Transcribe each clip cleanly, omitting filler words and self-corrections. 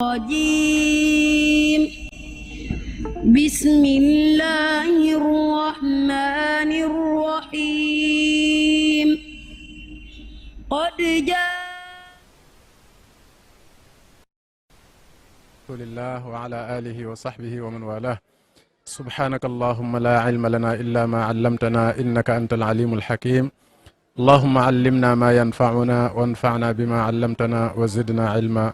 الرجيم بسم الله الرحمن الرحيم قد جاء رسول الله وعلى آله وصحبه ومن والاه سبحانك اللهم لا علم لنا إلا ما علمتنا إنك أنت العليم الحكيم اللهم علمنا ما ينفعنا وانفعنا بما علمتنا وزدنا علما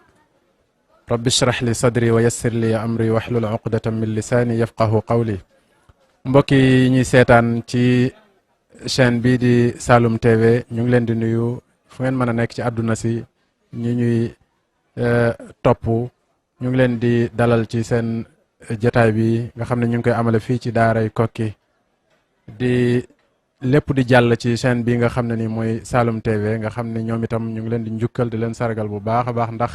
رب اشرح لي صدري ويسر لي أمري واحلل عقدة من لساني يفقه قولي mbokk yi ñuy seetaan ci chaîne bii di Saloum TV ñu ngi leen di nuyu fu ngeen mën a nekk ci àdduna si ñi ñuy topp ñu ngi leen di dalal ci seen jotaay bi nga xam ne ñu ngi koy amale fii ci daaray Koki di lépp di jàll ci chaîne bi nga xam ne ni mooy Saloum TV nga xam ne ñoom itam ñu ngi leen di njukkal di leen sargal bu baax a baax ndax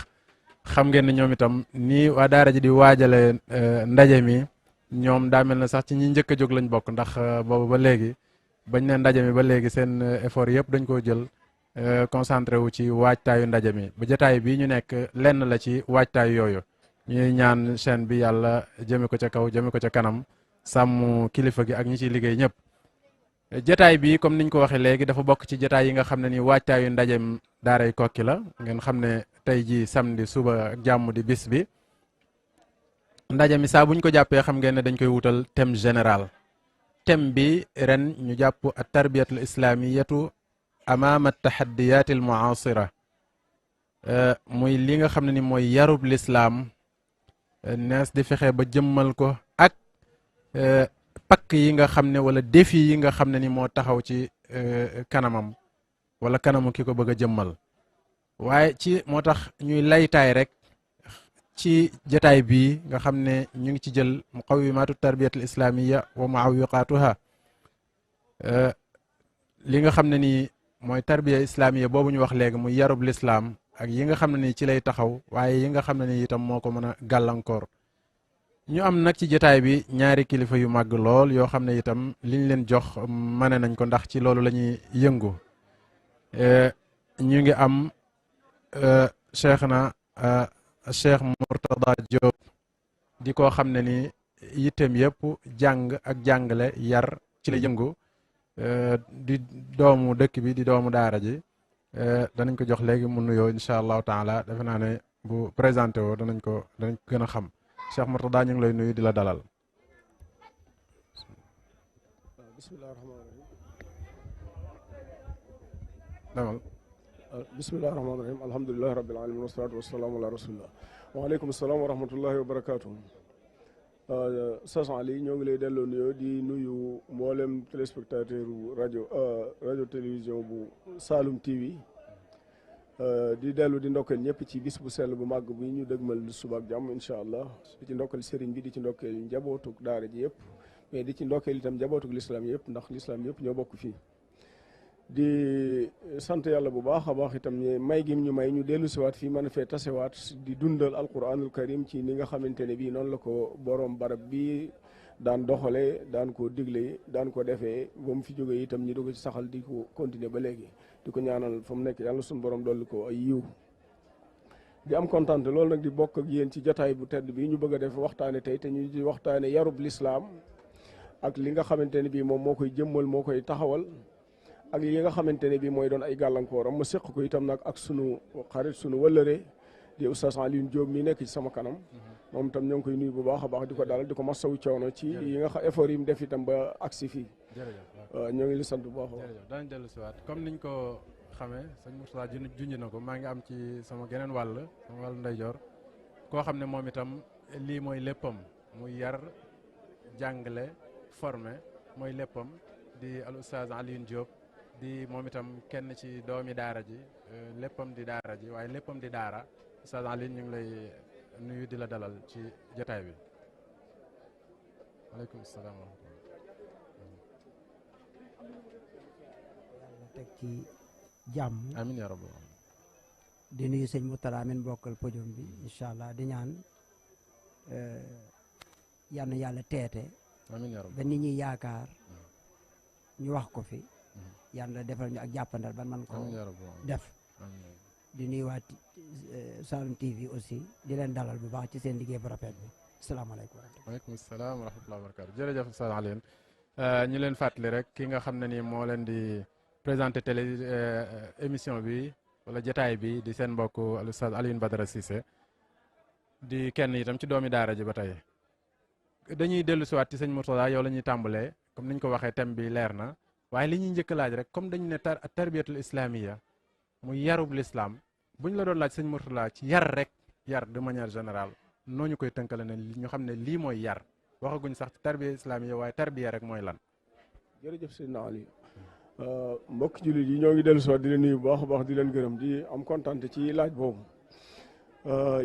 xam ngeen ne ñoom itam nii waa daara ji di waajale ndaje mi ñoom daa mel na sax ci ñi njëkk a jóg lañ bokk ndax boobu ba léegi bañ ne ndaje mi ba léegi seen effort yëpp dañ koo jël concentré wu ci waajtaayu ndaje mi ba jotaay bii ñu nekk lenn la ci waajtaayu yooyu ñuy ñaan chaîne bi yàlla jëme ko ca kaw jëme ko ca kanam sàmm kilifa gi ak ñi ciy liggéey ñëpp. jotaay bi comme niñ ko waxee léegi dafa bokk ci jotaay yi nga xam ne ni waajtaayu ndajem daaray Koki la ngeen xam ne tey ji samedi suba ak jàmm di bis bi ndaje mi saa buñ ko jàppee xam ngeen ne dañ koy wutal thème général thème bi ren ñu jàpp at tarbiyatul islamiyatu amaama tahaddiyat al muasira muy li nga xam ne ni mooy yarub lislaam nees di fexe ba jëmmal ko ak pakk yi nga xam ne wala défi yi nga xam ne ni moo taxaw ci kanamam wala kanamu ki ko bëgg a jëmmal waaye ci moo tax ñuy laytaay rek ci jotaay bii nga xam ne ñu ngi ci jël muqawimaatu tarbiyatul islamiya wa muawiqaatuha li nga xam ne ni mooy tarbiya islamiya boobu ñu wax léegi muy yarub lislaam ak yi nga xam ne ni ci lay taxaw waaye yi nga xam ne ni itam moo ko mën a gàllankoor ñu am nag ci jotaay bi ñaari kilifa yu màgg lool yoo xam ne itam liñ leen jox mane nañ ko ndax ci loolu la ñuy yëngu ñu ngi am Cheikh Mourtada Diop di ko xam ne ni yitteem yëpp jàng ak jàngale yar ci la yëngu di doomu dëkk bi di doomu daara ji danañ ko jox léegi mu nuyoo incha allahu taala defe naa ne bu présenté woo danañ ko gën a xam Cheikh Mourtada ñu ngi lay nuyu di la dalal. bismillahi rahmaani rahim. demal. bismillahi rahmaani rahim alhamdulilahi rabbil alamin wasalaatu wasalaamu ala rasulillah waaleykum salaam wa rahmatullahi wa barakaatu. Sas Ali ñoo ngi lay delloo nuyoo di nuyu mboolem téléspectateur rajo télévision bu Saloum TV di dellu di ndokkeel ñëpp ci bis bu sell bu màgg bi ñu dëgmal suba ak jàmm incha allah di ci ndokkeel sëriñ bi di ci ndokkeel njabootug daara ji yëpp mais di ci ndokkeel itam njabootug lislaam yëpp ndax lislaam yëpp ñoo bokk fii. di sant yàlla bu baax a baax itam may gi ñu may ñu dellu siwaat fii mën a fee tasewaat di dundal alquranul karim ci ni nga xamante ne bii noonu la ko borom barab bi daan doxale daan ko digle daan ko defee ba mu fi jógee itam ñi dugg ci saxal di ko continuer ba léegi di ko ñaanal fa mu nekk yàlla suñu borom dolli ko ay yiw di am kontaan loolu nag di bokk ak yéen ci jotaay bu tedd bi ñu bëgg a def waxtaane tey te ñu di waxtaane yarub lislaam ak li nga xamante ne bii moom moo koy jëmmal moo koy taxawal ak yi nga xamante ne bii mooy doon ay gàllankooram ma séq ko itam nag ak sunu xarit sunu wëllëre di Oustaz Alioune Diop mi nekk ci sama kanam moom itam ñoo ngi koy nuyu bu baax a baax di ko dalal di ko masawu coono ci yi nga xam effort yi mu def itam ba agsi fii. jërëjëf ñoo ngi li sant bu baax a baax. jërëjëf daañu dellu si waat comme niñ ko xamee sëñ Mourtada junj na ko maa ngi am ci sama geneen sama wàll ndeyjoor koo xam ne moom itam lii mooy léppam muy yar jàngale formé mooy léppam di al Oustaz Alioune Diop. di moom itam kenn ci doomi daara ji léppam di daara ji waaye léppam di daara Oustaz Alioune ñu ngi lay nuyu di la dalal ci jotaay bi. waaleykum salaam wa rahmatulah. yàlla teg ci jàmm. amiin yaa rabbal di nuyu sëñ Mourtada min bokkal podium bi incha allah di ñaan yal na yàlla teete. amiin yaa rabbal ba nit ñi yaakaar ñu wax ko fi. yàlla defal ñu ak jàppandal ban man ko def di nuyuwaat Saloum TV aussi di leen dalal bu baax ci seen liggéey bu rafet bi asalaamaaleykum. waaleykum salaam wa rahmatulah wa barakaatu jërëjëf Oustaz Alioune ñu leen fàttali rek ki nga xam ne nii moo leen di présenté télé émission bi wala jotaay bi di seen mbokk Oustaz Alioune Badara Cissé di kenn itam ci doomi daara ji ba tey dañuy dellu siwaat ci sëñ Mourtada yow la ñuy tàmbalee comme niñ ko waxee thème bi leer na waaye li ñuy njëkk laaj rek comme dañu ne tarbiyatul islamiya muy yarub l'islam buñ la doon laaj sëñ Mourtada ci yar rek yar de manière générale noo ñu koy tënkale ne ñu xam ne lii mooy yar waxaguñ sax ci tarbiya islamiya waaye tarbiya rek mooy lan. jërëjëf Seydina Ali mbokk jullit yi ñoo ngi dellu siwaat di leen nuyu bu baax a baax di leen gërëm di am kontaan ci laaj boobu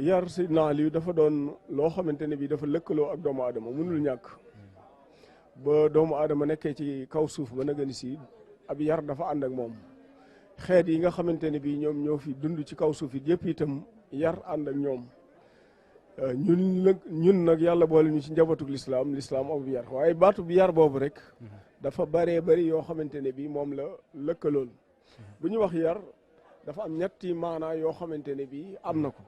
yar Seydina Ali dafa doon loo xamante ne bii dafa lëkkaloo ak doomu aadama mënul ñàkk ba doomu aadama nekkee ci kaw suuf ba nagani si ab yar dafa ànd ak moom xeet yi nga xamante ne bii ñoom ñoo fi dund ci kaw suuf yi yëpp itam yar ànd ak ñoom ñun nag yàlla boole ñu ci njabootug lislaam amub yar waaye baatu bi yar boobu rek dafa bëree bëri yoo xamante ne bii moom la lëkkalool bu ñu wax yar dafa am ñetti maanaa yoo xamante ne bii am na ko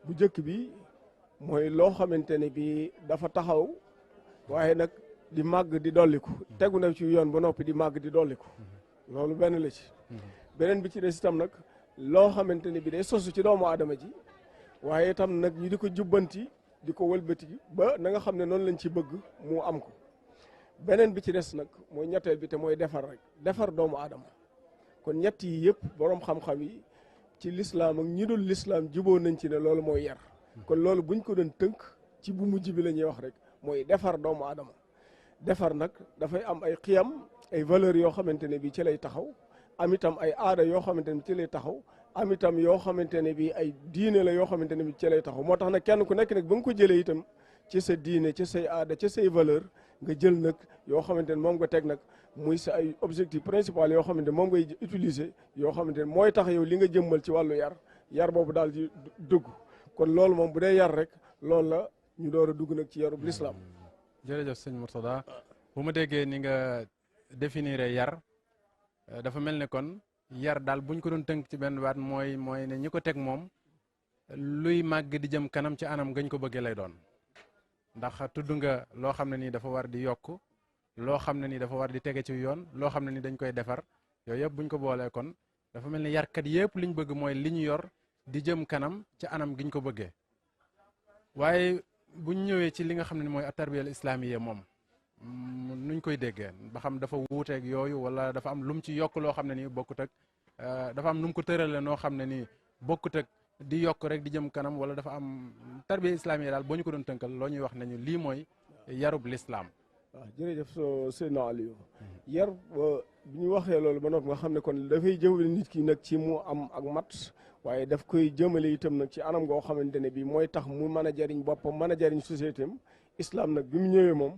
bu njëkk bi mooy loo xamante ne bii dafa taxaw waaye nag di màgg di dolliku tegu na ci yoon ba noppi di màgg di dolliku loolu benn la ci beneen bi ci des itam nag loo xamante ne bii day sosu ci doomu aadama ji waaye itam nag ñu di ko jubbanti di ko wëlbati ba na nga xam ne noonu lañ ci bëgg mu am ko beneen bi ci des nag mooy ñetteel bi te mooy defar rek defar doomu aadama kon ñett yi yëpp boroom xam-xam yi ci lislaam ak ñi dul lislaam juboo nañ ci ne loolu mooy yar kon loolu buñ ko doon tënk ci bu mujj bi la ñuy wax rek mooy defar doomu aadama defar nag dafay am ay xiyam ay valeurs yoo xamante ne bi ci lay taxaw am itam ay aada yoo xamante ne bi ci lay taxaw am itam yoo xamante ne bi ay diine la yoo xamante ne bi ci lay taxaw moo tax nag kenn ku nekk nag ba nga ko jëlee itam ci sa diine ci say aada ci say valeur nga jël nag yoo xamante ne moom nga teg nag muy sa ay objectif principal yoo xamante ne moom ngay utiliser yoo xamante ne mooy tax yow li nga jëmmal ci wàllu yar boobu daal di dugg kon loolu moom bu dee yar rek loolu la ñu door a dugg nag ci yarub l'islam. jërëjëf sëñ Mourtada bu ma déggee ni nga définir yar dafa mel ne kon yar daal buñ ko doon tënk ci benn baat mooy ne ñi ko teg moom luy màgg di jëm kanam ci anam gañ ko bëggee lay doon ndax tudd nga loo xam ne nii dafa war di yokk loo xam ne nii dafa war di tege ci yoon loo xam ne ni dañ koy defar yooyu yëpp buñ ko boolee kon dafa mel ne yarkat yëpp liñ bëgg mooy li ñu yor di jëm kanam ci anam giñ ko bëggee waaye buñ ñëwee ci li nga xam ne mooy tarbiyal islamiya moom nuñ koy déggee ba xam dafa wuuteeg yooyu wala dafa am lum ci yokk loo xam ne nii bokkut ak dafa am nu mu ko tëralee noo xam ne nii bokkut ak di yokk rek di jëm kanam wala dafa am tarbiya islamiya daal boo ñu ko doon tënkal loo ñuy wax nañu lii mooy yarub l'islam. waaw jërëjëf Seydina Aliou yar bu ñu waxee loolu ba noppi nga xam ne kon dafay jëmale nit ki nag ci mu am ak mat waaye daf koy jëmale itam nag ci anam goo xamante ne bii mooy tax mu mën a jariñ boppam mën a jariñ société am islam nag bi mu ñëwee moom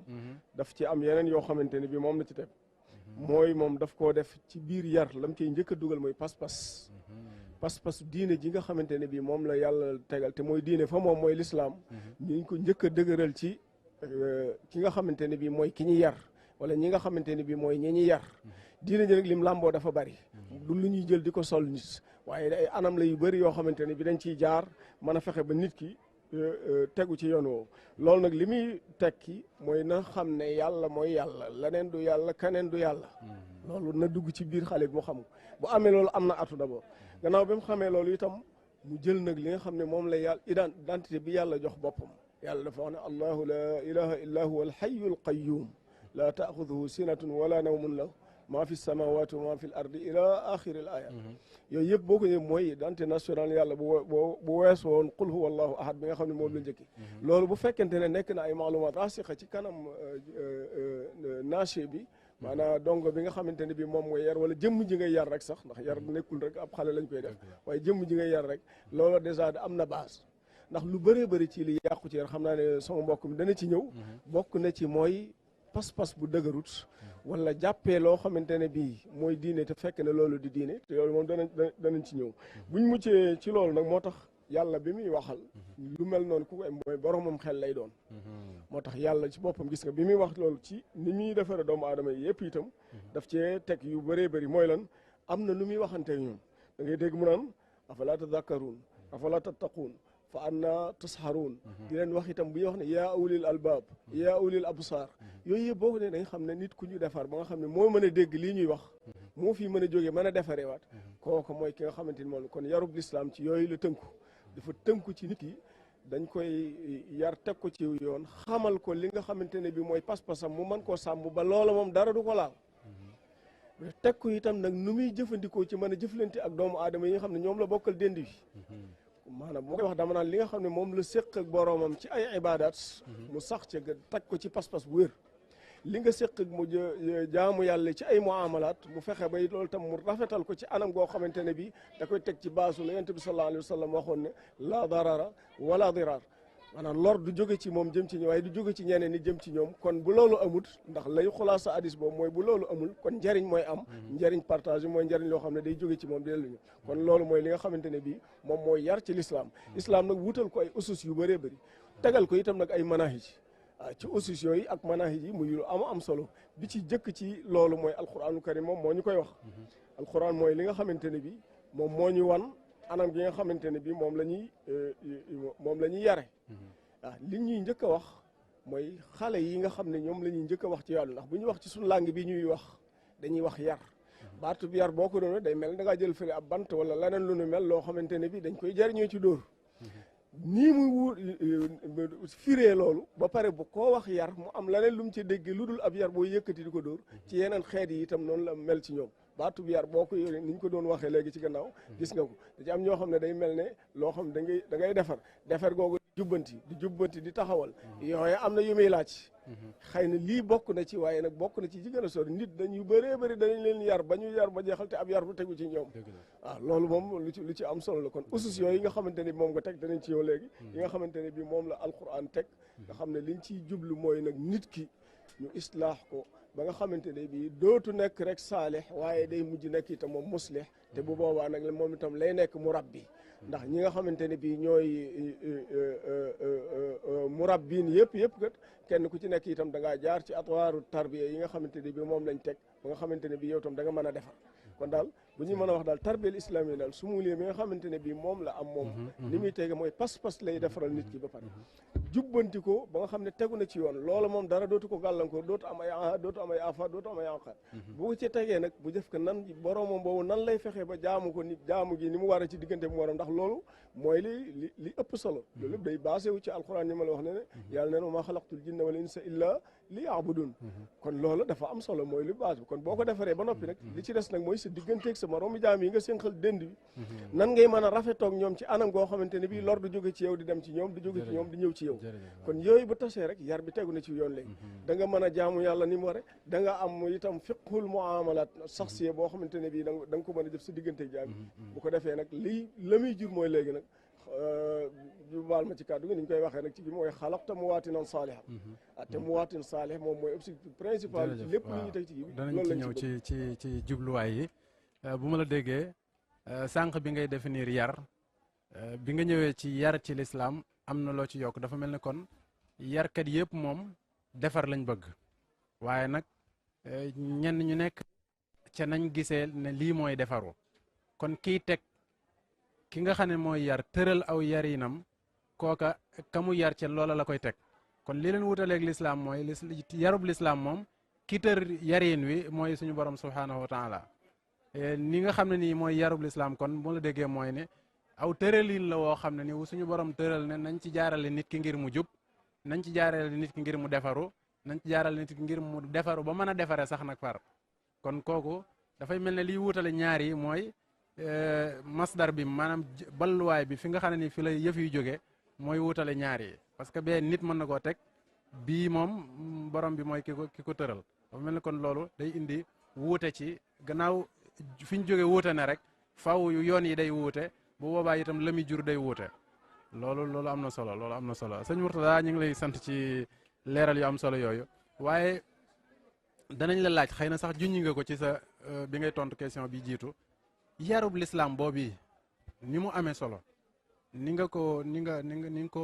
daf ci am yeneen yoo xamante ne bii moom la ci teg mooy moom daf koo def ci biir yar lam ciy njëkk a dugal mooy pas-pas pas-pas diine ji nga xamante ne bii moom la yàlla tegal te mooy diine fa moom mooy l'islam ñu ngi ko njëkk a dëgëral ci ki nga xamante ne bii mooy ki ñu yar wala ñi nga xamante ne bii mooy ñi ñi yar diine ji nag lim làmboo dafa bari du lu ñuy jël di ko sol nit waaye ay anam la yu bëri yoo xamante ne bi dañ ciy jaar mën a fexe ba nit ki tegu ci yoon woowu loolu nag li muy tekki mooy na xam ne yàlla mooy yàlla leneen du yàlla keneen du yàlla loolu na dugg ci biir xale bi mu xam ko bu amee loolu am na atu d'abord gannaaw bi mu xamee loolu itam mu jël nag li nga xam ne moom la yàlla identité bi yàlla jox boppam yàlla dafa wax ne allahu la ilaha illa huwa alhayyul qayyum la taaxuduhu sinatun wala nawmun lahu maa fi samawati wa maa fi l ardi ila axiri l aya yooyu yëpp boo ko ñëwee mooy identité nationale yàlla bu wees woon qul huwa allahu ahad bi nga xam ne moom la njëkki loolu bu fekkente ne nekk na ay maalumaat rasixa ci kanam naché bi maanaam dongo bi nga xamante ne bi moom mooy yar wala jëmm ji ngay yar rek sax ndax yar nekkul rek ab xale lañ koy def waaye jëmm ji ngay yar rek loolu dèjà am na base ndax lu bëree bëri ci li yàqu ci yar xam naa ne sama mbokk mi dana ci ñëw bokk na ci mooy pas-pas bu dëgërut wala jàppee loo xamante ne bii mooy diine te fekk ne loolu di diine te loolu moom danañ ci ñëw buñ muccee ci loolu nag moo tax yàlla bi muy waxal lu mel noonu ku koy mooy boromam xel lay doon moo tax yàlla ci boppam gis nga bi muy wax loolu ci ni muy defare doomu aadama yi yëpp itam daf cee teg yu bëree bëri mooy lan am na nu muy waxante ñoom da ngay dégg mu naan afala tadakkaruun afala tattaquun fa anna tasharuun di leen wax itam bu ñuy wax ne yaa ulil albaab yaa ulil absaar yooyu yëpp boo ko ne da nga xam ne nit ku ñu defar ba nga xam ne moo mën a dégg lii ñuy wax moo fi mën a jógee mën a defaree waat kooku mooy ki nga xamante ni moom kon yarub lislaam ci yooyu la tënku dafa tënku ci nit yi dañ koy yar teg ko ci yoon xamal ko li nga xamante ne bi mooy pas-pasam mu mën koo sàmm ba loola moom dara du ko laal teg ko itam nag nu muy jëfandikoo ci mën a jëflante ak doomu aadama yi nga xam ne ñoom la bokkal dend bi maanaam bu koy wax dama naan li nga xam ne moom la séq ak boroomam ci ay ibadat mu sax ca teg ko ci pas-pas bu wér li nga séq ak mu jaamu yàlla ci ay muamalaat mu fexe bay loolu tam mu rafetal ko ci anam goo xamante ne bi da koy teg ci baasu la yonent bi sallallahu alayhi wa sallam waxoon ne la darara wala dirar maanaam lor du jóge ci moom jëm ci ñoom waaye du jóge ci ñeneen ni jëm ci ñoom kon bu loolu amut ndax lay xulaasa hadis boobu mooy bu loolu amul kon njariñ mooy am njariñ partage mooy njariñ loo xam ne day jóge ci moom di delluñu kon loolu mooy li nga xamante ne bii moom mooy yar ci l'islam islam nag wutal ko ay usus yu bëree bëri tegal ko itam nag ay manahij ci usus yooyu ak manahij yi muy lu am solo bi ci jëkk ci loolu mooy alquranu karim moom moo ñu koy wax alquran mooy li nga xamante ne bi moom moo ñu wan anam gi nga xamante ne bi moom la ñuy yare li ñuy njëkk a wax mooy xale yi nga xam ne ñoom la ñuy njëkk a wax ci yàlla ndax bu ñu wax ci suñu langue bi ñuy wax dañuy wax yar baatu bi yar boo ko doon day mel da ngaa jël fële ab bant wala leneen lu nu mel loo xamante ne bi dañ koy jariñoo ci dóor nii muy firee loolu ba pare bu koo wax yar mu am leneen lu mu ci dégg lu dul ab yar boo yëkkati di ko dóor ci yeneen xeet yi itam noonu la mel ci ñoom baatu bi yar boo ko yore ni ñu ko doon waxee léegi ci gannaaw gis nga ko da ci am ñoo xam ne day mel ne loo xam da ngay defar googu di jubbanti di taxawal yooyu am na yu muy laaj xëy na lii bokk na ci waaye nag bokk na ci ci gën a sori nit dañu bëree bëri dañu leen yar ba ñu yar ba jeexal te ab yar bu tegu ci ñoom waaw loolu moom lu ci am solo la kon usus yooyu yi nga xamante ne bi moom nga teg danañ ci yow léegi yi nga xamante ne bi moom la alquran teg nga xam ne liñ ciy jublu mooy nag nit ki ñu islaax ko ba nga xamante ne bii dootu nekk rek saalix waaye day mujj nekk itam moom muslix te bu boobaa nag moom itam lay nekk murabbi ndax ñi nga xamante ne bii ñooy murabbiin yëpp kat kenn ku ci nekk itam da ngaa jaar ci atwaaru tarbiya yi nga xamante ne bii moom lañ teg ba nga xamante ne bii yow itam da nga mën a defar kon daal bu ñu mën a wax daal tarbiyal islami yi daal sumulier bi nga xamante ne bii moom la am moom li muy tege mooy pas-pas lay defaral nit ki ba pare jubbanti ko ba nga xam ne tegu na ci yoon loola moom dara dootu ko gàllankoor dootu am ay afaat dootu am ay anqaar bu ko ci tegee nag bu def ko nan boroomam boobu nan lay fexee ba jaamu ko ni jaamu gi ni mu war a ci diggante mu waram ndax loolu mooy li ëpp solo loolu lépp day basé wu ci alquran ñi ma la wax ne ne yàlla neen wa maa xalaqtul jinna wal insa illa li yaabudun kon loolu dafa am solo mooy li base bi kon boo ko defaree ba noppi nag li ci des nag mooy sa digganteeg sa moroomi jaam yi nga sénqal dënd bi nan ngay mën a rafetoog ñoom ci anam goo xamante ne bii lor du jóge ci yow di dem ci ñoom du jóge ci ñoom di ñëw ci yow kon yooyu bu tasee rek yar bi tegu na ci yoon léegi da nga mën a jaamu yàlla ni mu ware da nga am itam fiqhul muamalat saxsiya boo xamante ne bii da nga ko mën a def sa digganteeg jaam yi bu ko defee nag lii la muy jur mooy léegi nag ju baal ma ci kàddu gi ni ñu koy waxee nag ci bi mooy xalaqta muwaatinan saalihan te muwaatin saalih moom mooy objectif principal ci lépp lu ñu teg ci gi danañ ci ñëw ci jubluwaay yi bu ma la déggee sànq bi ngay définir yar bi nga ñëwee ci yar ci lislaam am na loo ci yokk dafa mel ne kon yarkat yëpp moom defar lañ bëgg waaye nag ñenn ñu nekk ca nañ gisee ne lii mooy defaru kon kiy teg ki nga xam ne mooy yar tëral aw yarinam kooka ka mu yar ca loola la koy teg kon li leen wutaleeg lislaam mooy yarub lislaam moom ki tër yarin wi mooy suñu borom subhaanahu wa taala ni nga xam ne nii mooy yarub lislaam kon mu la déggee mooy ne aw tëralin la woo xam ne ni suñu borom tëral ne nañ ci jaarale nit ki ngir mu jub nañ ci jaarale nit ki ngir mu defaru nañ ci jaarale nit ki ngir mu defaru ba mën a defare sax nag far kon kooku dafay mel ne liy wutale ñaar yi mooy masdar bi maanaam balluwaay bi fi nga xam ne ni fi la yëf yu jóge mooy wutale ñaar yi parce que bee nit mën na koo teg bii moom borom bi mooy ki ko tëral dafa mel ne kon loolu day indi wuute ci gannaaw fi ñu jóge wuute ne rek faw yu yoon yi day wuute bu boobaa itam la muy jur day wuute loolu am na solo sëñ Mourtada ñu ngi lay sant ci leeral yu am solo yooyu waaye danañ la laaj xëy na sax junñi nga ko ci sa bi ngay tontu question bi jiitu yarub lislaam boobu ni mu amee solo ni nga ko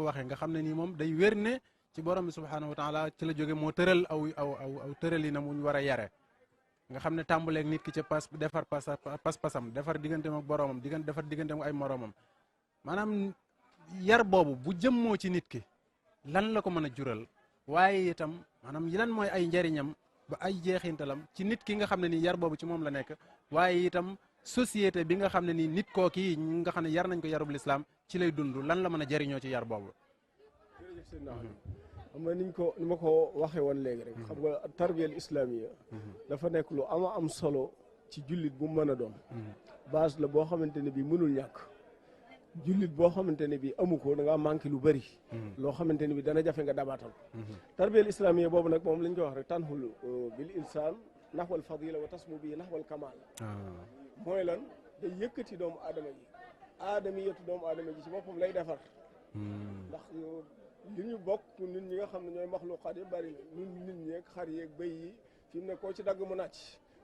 waxee nga xam ne nii moom day wér ne ci borom bi subhaanahu wa taala ci la jóge moo tëral aw tërali na mu war a yare nga xam ne tàmbaleeg nit ki ca defar pas-pasam defar digganteem ak boroomam defar digganteem ak ay moroomam maanaam yar boobu bu jëmmoo ci nit ki lan la ko mën a jural waaye itam maanaam lan mooy ay njariñam ba ay jeexintalam ci nit ki nga xam ne nii yar boobu ci moom la nekk waaye itam société bi nga xam ne nii nit kooki nga xam ne yar nañ ko yarub lislaam ci lay dund lan la mën a jariñoo ci yar boobu. jërëjëf sëñ naa xam nga ni ma ko waxee woon léegi rek xam nga tarbiyal islamiya dafa nekk lu am solo ci jullit bu mu mën a doon base la boo xamante ne bii mënul ñàkk jullit boo xamante ne bii amu ko da ngaa manqué lu bëri loo xamante ne bii dana jafe nga dabaatal tarbiyal islamiya boobu nag moom lañ ko wax rek tanxul bil insaan naxwal fadila wa tasmu bii naxwal kamal mooy lan day yëkkati doomu aadama ji aadamiyatu doomu aadama ji ci boppam lay defar ndax li ñu bokk nit ñi nga xam ne ñooy maxluqaat yi bari ñun nit ñeeg xar yeeg bëy yi fi mu ne koo ci dagg mu nàcc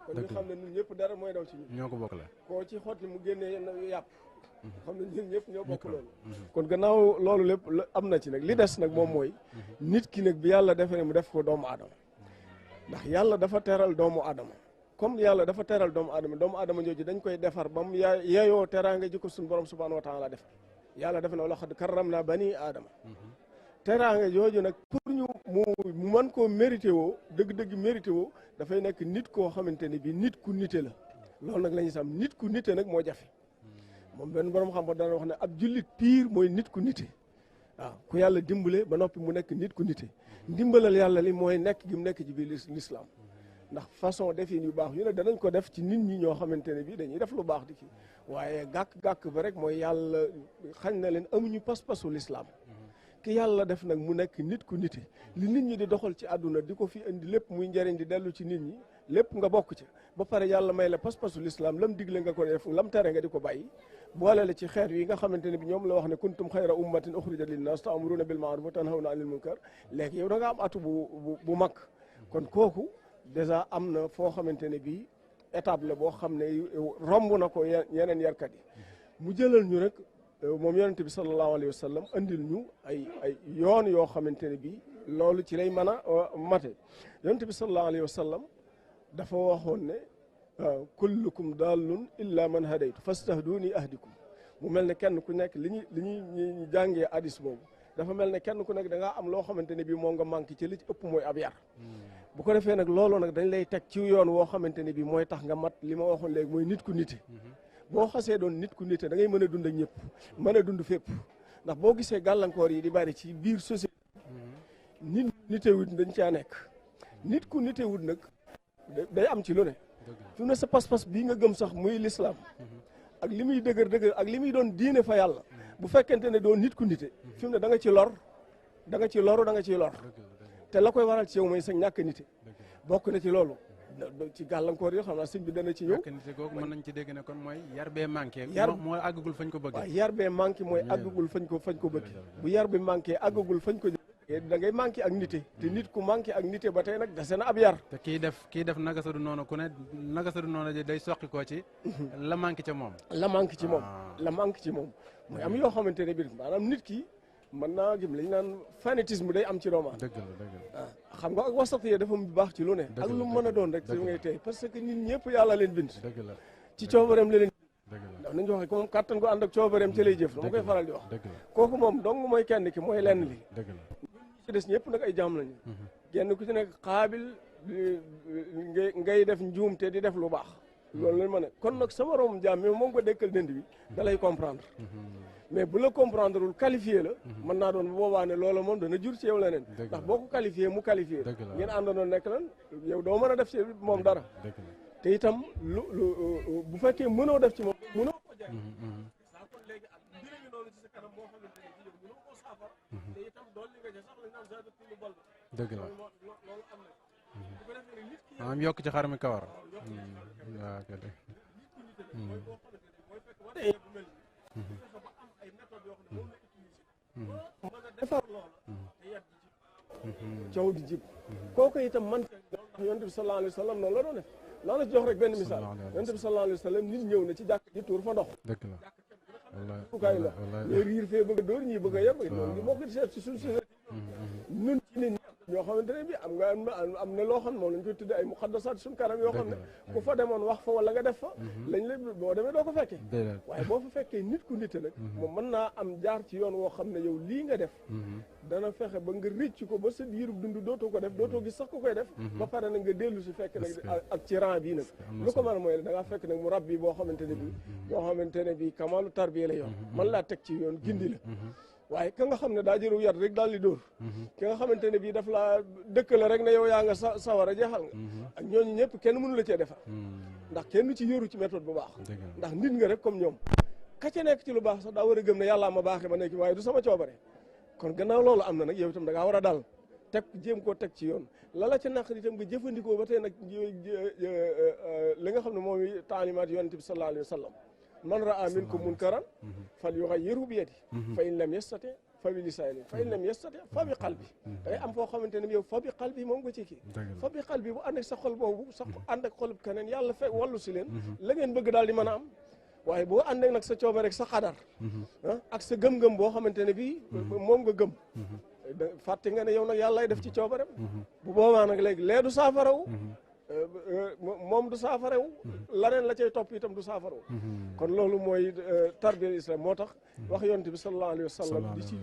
kon ñu xam ne ñun ñëpp dara mooy daw ci ñun ñoo ko bokk la koo ci xotti mu génnee yàpp xam ne ñun ñëpp ñoo bokk loolu kon gannaaw loolu lépp am na ci nag li des nag moom mooy nit ki nag bi yàlla defee ne mu def ko doomu aadama ndax yàlla dafa teral doomu aadama comme yàlla dafa teral doomu aadama jooju dañ koy defar ba mu yeeyoo teraanga ji ko suñu borom subhanahu wa taala defar yàlla def na wala xad karram naa bani aadama teraanga jooju nag pour ñu mu mën koo mérité woo dëgg-dëgg mérité woo dafay nekk nit koo xamante ne bi nit ku nite la loolu nag la ñuy sam nit ku nite nag moo jafe moom benn borom xam-xam dana wax ne ab jullit pire mooy nit ku nite waaw ku yàlla dimbale ba noppi mu nekk nit ku nite ndimbalal yàlla li mooy nekk gi mu nekk ci biir l'islam ndax façon defin yu baax yu ne danañ ko def ci nit ñi ñoo xamante ne bi dañuy def lu baax di ki waaye gàkk-gàkk ba rek mooy yàlla xañ na leen amuñu pas-pasu l'islam ki yàlla def nag mu nekk nit ku nite li nit ñi di doxal ci àdduna di ko fi indi lépp muy njëriñ di dellu ci nit ñi lépp nga bokk ci ba pare yàlla may la pas-pasu l'islam lam digle nga ko def lam tere nga di ko bàyyi boole la ci xeet yi nga xamante ne bi ñoom la wax ne kuntum xayra ummatin uxrijat linnas ta'muruna bil ma'ruf wa tanhawna anil munkar léegi yow da nga am atu bu mag kon kooku dèjà am na foo xamante ne bii étape la boo xam ne romb na ko yeneen yarkat yi mu jëlal ñu rek moom yonente bi sallallahu alayhi wa sallam andil ñu ay yoon yoo xamante ne bii loolu ci lay mën a mate yonente bi sallallahu alayhi wa sallam dafa waxoon ne kullukum dallun illa man hadaytu fastahduni ahdikum mu mel ne kenn ku nekk li ñuy jàngee hadis boobu dafa mel ne kenn ku nekk da ngaa am loo xamante ne bii moo nga manqué ci li ci ëpp mooy ab yar bu ko defee nag loolu nag dañ lay teg ci yoon woo xamante ne bii mooy tax nga mat li ma waxoon léegi mooy nit ku nite boo xasee doon nit ku nite da ngay mën a dund ak ñëpp mën a dund fépp ndax boo gisee gàllankoor yi di bari ci biir société nit nitewut dañ caa nekk nit ku nitewut nag day am ci lu ne fi mu ne sa pas-pas bii nga gëm sax muy l'islam ak li muy dëgër ak li muy doon diine fa yàlla bu fekkente ne doon nit ku nite fi mu ne da nga ci lor da nga ci loru da nga ciy lor te la koy waral ci yow mooy sa ñàkk nite bokk na ci loolu ci gàllankoor yi xam naa sëñ bi dana ci ñëw ñàkk nite googu mën nañ ci dégg ne kon mooy yar bee manqué moo àggagul fañ ko bëgg waaw yar bee manqué mooy àggagul fañ ko bëgg bu yar bi manqué àggagul fañ ko da ngay manqué ak nite te nit ku manqué ak nite ba tey nag dese na ab yar te kii def naka sa du noonu ku ne naka sa du noonu day soqi koo ci la manqué ca moom la manqué ci moom mooy am yoo xamante ne bi maanaam nit ki mën naa gëm lañ naan fanatisme day am ci doomu aadama xam nga ak wasatiya dafa baax ci lu ne ak lu mën a doon rek si ngay tey parce que nit ñëpp yàlla leen bind ci coobareem la leen ndax nañu wax comme kàttan gu ànd ak coobareem ci lay jëf dama koy faral di wax kooku moom dong mooy kenn ki mooy lenn li ci des ñëpp nag ay jaam lañu genn ku ci nekk xaabil ngay def njuum te di def lu baax loolu lañ mën a kon nag sa moroom jaam mi moom ko dekkal dënd bi da lay comprendre mais bu la comprendre wul qualifié la mën naa doon boobaa ne loola moom dana jur ci yow leneen ndax boo ko qualifié mu qualifié ngeen àndoon nekk lan yow doo mën a def ci moom dara te itam lu bu fekkee mënoo def ci moom mënoo ko jaay saa kon léegi ak mbir ngi noonu ci sa kanam boo xamante ne ci yow mënoo koo saafara te itam dool li nga ca sax lañ naan zaada tilu bal dëgg la loolu am na bu ko defee nit ki maanaam yokk ci xar mi kawar waaw nit ku nite mooy boo xamante ne mooy fekk bu mel ni fexe ba am ay méthodes yoo xam ne moom la utiliser mën a defar loola te yat di jib coow di jib kooku itam man ndax yonent bi sallallahu alayhi wa sallam noonu la doon def naa la jox rek benn misaal yonent bi sallallahu alayhi wa sallam nit ñëw na ci jàkk ji tuur fa ndox dëgg la ukaay la ñooy riir fee bëgg a dóor ñii bëgg a yem loolu di moo ko seet si suñ si nun ci nit ñi ñoo xamante ne bi am na loo xam ne moom lañ koy tudde ay muqaddasaat suñu kanam yoo xam ne ku fa demoon wax fa wala nga def fa lañ la boo demee doo ko fekkee waaye boo fa fekkee nit ku nite nag moom mën naa am jaar ci yoon woo xam ne yow lii nga def dana fexe ba nga rëcc ko ba sa diirub dund dootoo ko def dootoo gis sax ku koy def ba pare nag nga dellu si fekk nag ak ci rang bii nag lu ko mën a mooy da ngaa fekk nag mu rab bi boo xamante ne bi kamaalu tarbiya la yoon man laa teg ci yoon gindi la waaye ka nga xam ne daa jëru yar rek daal di dóor ki nga xamante ne bii daf laa dëkk la rek ne yow yaa nga sawar a jeexal nga ak ñooñu ñëpp kenn mënu la cee defar ndax kenn ci yoru ci méthode bu baax ndax nit nga rek comme ñoom ka ca nekk ci lu baax sax daa war a gëm ne yàllaa ma baaxee ma nekk waaye du sama coobare kon gannaaw loolu am na nag yow itam da ngaa war a dal teg jéem koo teg ci yoon lala ca naq itam nga jëfandikoo ba tey nag li nga xam ne moom taalimaat yonent bi sallallahu alayhi wa sallam man raa minkum munkaran fal yughayyirhu bi yadi fa in lam yastati fa bi lisaani fa in lam yastati fa bi qalbi da ngay am foo xamante ne yow fa bi qalbi moom nga ci kii fa bi qalbi bu ànd ak sa xol boobu sa ànd ak xolub keneen yàlla fekk wallu si leen la ngeen bëgg daal di mën a am waaye boo ànd ak nag sa cooba rek sa xadar ak sa gëm-gëm boo xamante ne bii moom nga gëm fàtte nga ne yow nag yàlla lay def ci coobarem bu boobaa nag léegi lee du saafarawu moom du saafarawu laneen la cay topp itam du saafarawu kon loolu mooy tarbiyal islam moo tax wax yonent bi sallallahu alayhi wa sallam di ci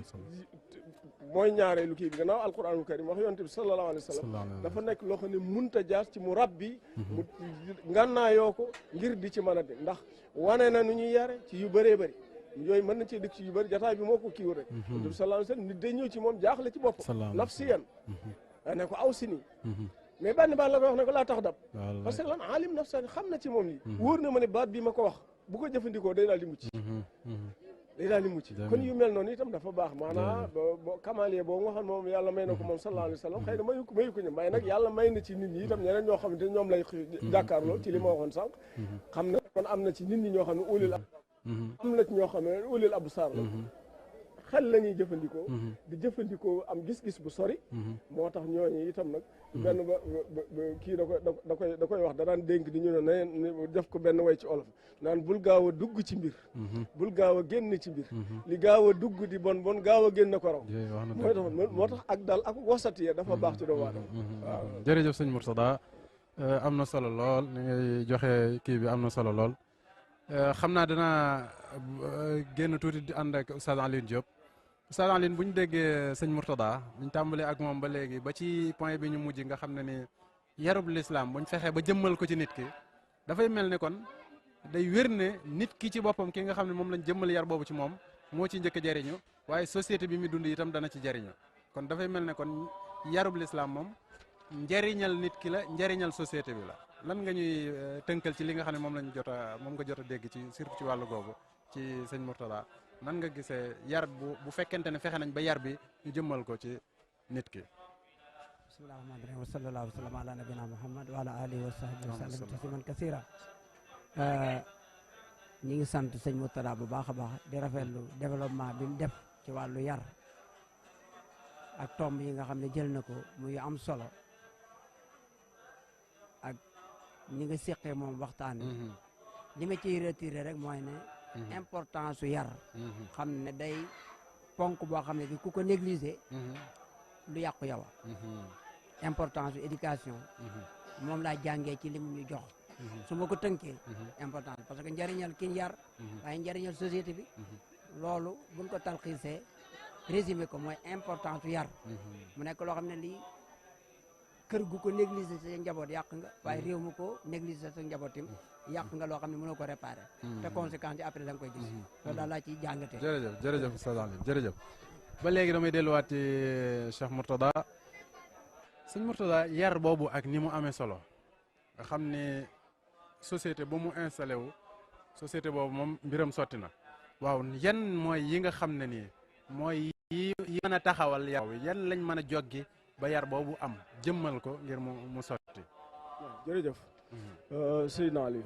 mooy ñaareelu kii bi gannaaw alquranul karim wax yonent bi sallallahu alayhi wa sallam dafa nekk loo xam ne munta jaar ci mu rabbi mu ngànnaayoo ko ngir di ci mën a dem ndax wane na nu ñuy yare ci yu bëree bëri yooyu mën na cee dëkk ci yu bëri jataay bi moo ko kiiw rek yonent bi sallallahu alayhi wa sallam nit day ñëw ci moom jaaxle ci bopp nafsiyan ne ko aw si nii mais benn baat la koy wax ne ko laa tax dab parce que lan alim nafsani xam na ci moom lii wóor na ma ne baat bi ma ko wax bu ko jëfandikoo day daal di mucc day daal di mucc kon yu mel noonu itam dafa baax maanaam bo kamalie boobu nga xam ne moom yàlla may na ko moom sallallahu alayhi wa sallam xëy na mayu ko ñëm waaye nag yàlla may na ci nit ñi itam ñeneen ñoo xamante ñoom lay jàkkaarloo ci li ma waxoon sànq xam ne kon am na ci nit ñi ñoo xam ne ulil am na ci ñoo xam ne ulil absar la xel la ñuy jëfandikoo di jëfandikoo am gis-gis bu sori moo tax ñooñu itam nag benn ba kii da koy wax da daan dénk di ñu ne def ko benn way ci olof naan bul gaaw a dugg ci mbir bul gaaw a génn ci mbir li gaaw a dugg di bon gaaw a génn ko raw moo tax ak dal ak wasatiye dafa baax ci doomu aadama waaw jërëjëf sëñ Mourtada am na solo lool ni ngay joxe kii bi am na solo lool xam naa danaa génn tuuti di ànd ak Oustaz Alioune Diop Oustaz Alioune bu ñu déggee sëñ Mourtada ñu tàmbalee ak moom ba léegi ba ci point bi ñu mujj nga xam ne ni yarub lislaam bu ñu fexee ba jëmmal ko ci nit ki dafay mel ne kon day wér ne nit ki ci boppam ki nga xam ne moom lañ jëmmal yar boobu ci moom moo ci njëkk a jariñu waaye société bi mu dund itam dana ci jariñu kon dafay mel ne kon yarub lislaam moom njariñal nit ki la njariñal société bi la lan nga ñuy tënkal ci li nga xam ne moom nga jot a dégg ci surtout ci wàllu googu ci sëñ Mourtada nan nga gisee yar bu fekkente ne fexe nañ ba yar bi ñu jëmmal ko ci nit ki bismillahi rahmaani rahim wa sallallahu wa sallam ala nabina muhammad wa ala alihi wa sahbihi wa sallam tasliman kasira ñi ngi sant sëñ Mourtada bu baax a baax di rafetlu développement bi mu def ci wàllu yar ak tomb yi nga xam ne jël na ko muy am solo ak ñi nga séqee moom waxtaan li ma ciy retiré rek mooy ne importance su yar xam ne day ponk boo xam ne bi ku ko négliger lu yàqu yow importance su éducation moom laa jàngee ci li mu ñu jox su ma ko tënkee importance parce que njëriñal kin yar waaye njëriñal société bi loolu buñ ko talxiisee résumé ko mooy importance su yar mu nekk loo xam ne lii kër gu ko négliger sa njaboot yàq nga waaye réew mu ko négliger sa njaboot tim yàq nga loo xam ne mënoo ko réparé te conséquences yi après da nga koy gis loolu daal laa ciy jàngatee jërëjëf Oustaz Alioune jërëjëf ba léegi damay delluwaat ci Cheikh Mourtada sëñ Mourtada yar boobu ak ni mu amee solo nga xam ne société bu mu installé wu société boobu moom mbiram sotti na waaw yan mooy yi nga xam ne nii mooy yi mën a taxawal yar yan lañ mën a joggi ba yar boobu am jëmmal ko ngir mu sotti jërëjëf Seydina Ali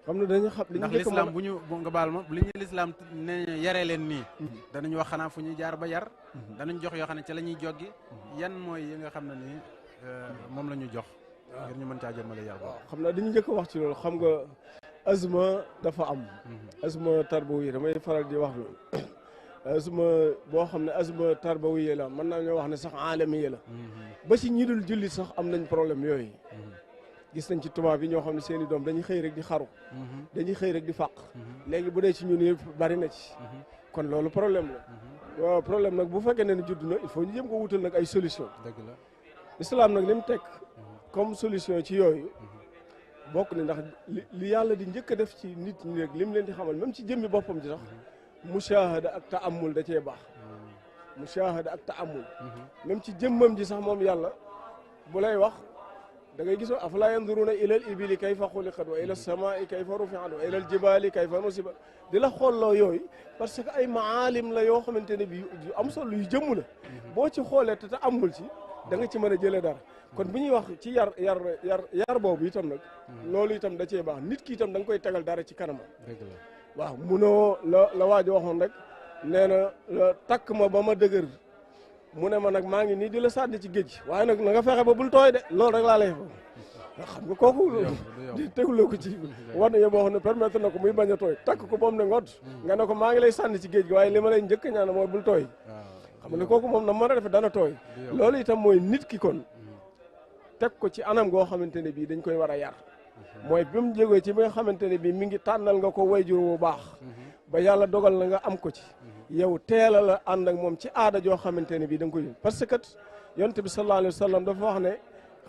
xam ne dañu xam ndax lislaam bu ñu nga baal ma li ñu lislaam ne yaree leen nii danañ wax xanaa fu ñuy jaar ba yar danañ jox yoo xam ne ca la ñuy joggi yan mooy yi nga xam ne nii moom la ñu jox ngir ñu mën caa jëmmale yar boobu xam naa dañu njëkk a wax ci loolu xam nga azma dafa am azma tarbawi damay faral di wax loolu azma boo xam ne azma tarbawiya la mën naa ñoo wax ne sax alamiya la ba ci ñi dul jullit sax am nañ problème yooyu gis nañ ci tubaab yi ñoo xam ne seen i doom dañuy xëy rek di xaru dañuy xëy rek di fàq léegi bu dee ci ñun yëpp bari na ci kon loolu problème la waaw problème nag bu fekkee ne judd na il faut ñu jëm ko wutal nag ay solution dëgg la islam nag li mu teg comme solution ci yooyu bokk ni ndax li yàlla di njëkk a def ci nit ñi rek li mu leen di xamal même ci jëmmi boppam ji sax mushahada ak taamul da cee baax mushahada ak taamul même ci jëmmam ji sax moom yàlla bu lay wax da ngay gis afala yanduruna ilal ibili kayfa xuliqat wa ila samai kayfa rufiat wa ila aljibali kayfa nusibat di la xoolloo yooyu parce que ay maalim la yoo xamante ne bi yu am solo yu jëmm la boo ci xoolee te amul ci da nga ci mën a jëlee dara kon bu ñuy wax ci yar boobu itam nag loolu itam da cee baax nit ki itam da nga koy tegal dara ci kanamam waaw munoo la waajo waxoon rek nee na takk ma ba ma dëgër mu ne ma nag maa ngi nii di la sànni ci géej waaye nag na nga fexe ba bul tooy de loolu rek laa lay wax xam nga kooku di teguloo ko ci war na boo xam ne permettre na ko muy bañ a tooy takk ko moom ne ngod nga ne ko maa ngi lay sànni ci géej gi waaye li ma lay njëkk ñaan mooy bul tooy xam nga ne kooku moom na mën a defe dana tooy loolu itam mooy nit ki kon teg ko ci anam goo xamante ne bii dañ koy war a yar mooy bi mu jógee ci bi nga xamante ne bii mi ngi tànnal nga ko wayjur bu baax ba yàlla dogal na nga am ko ci yow teela la ànd ak moom ci aada joo xamante ne bii da nga koy parce que yonent bi sallallahu alayhi wa sallam dafa wax ne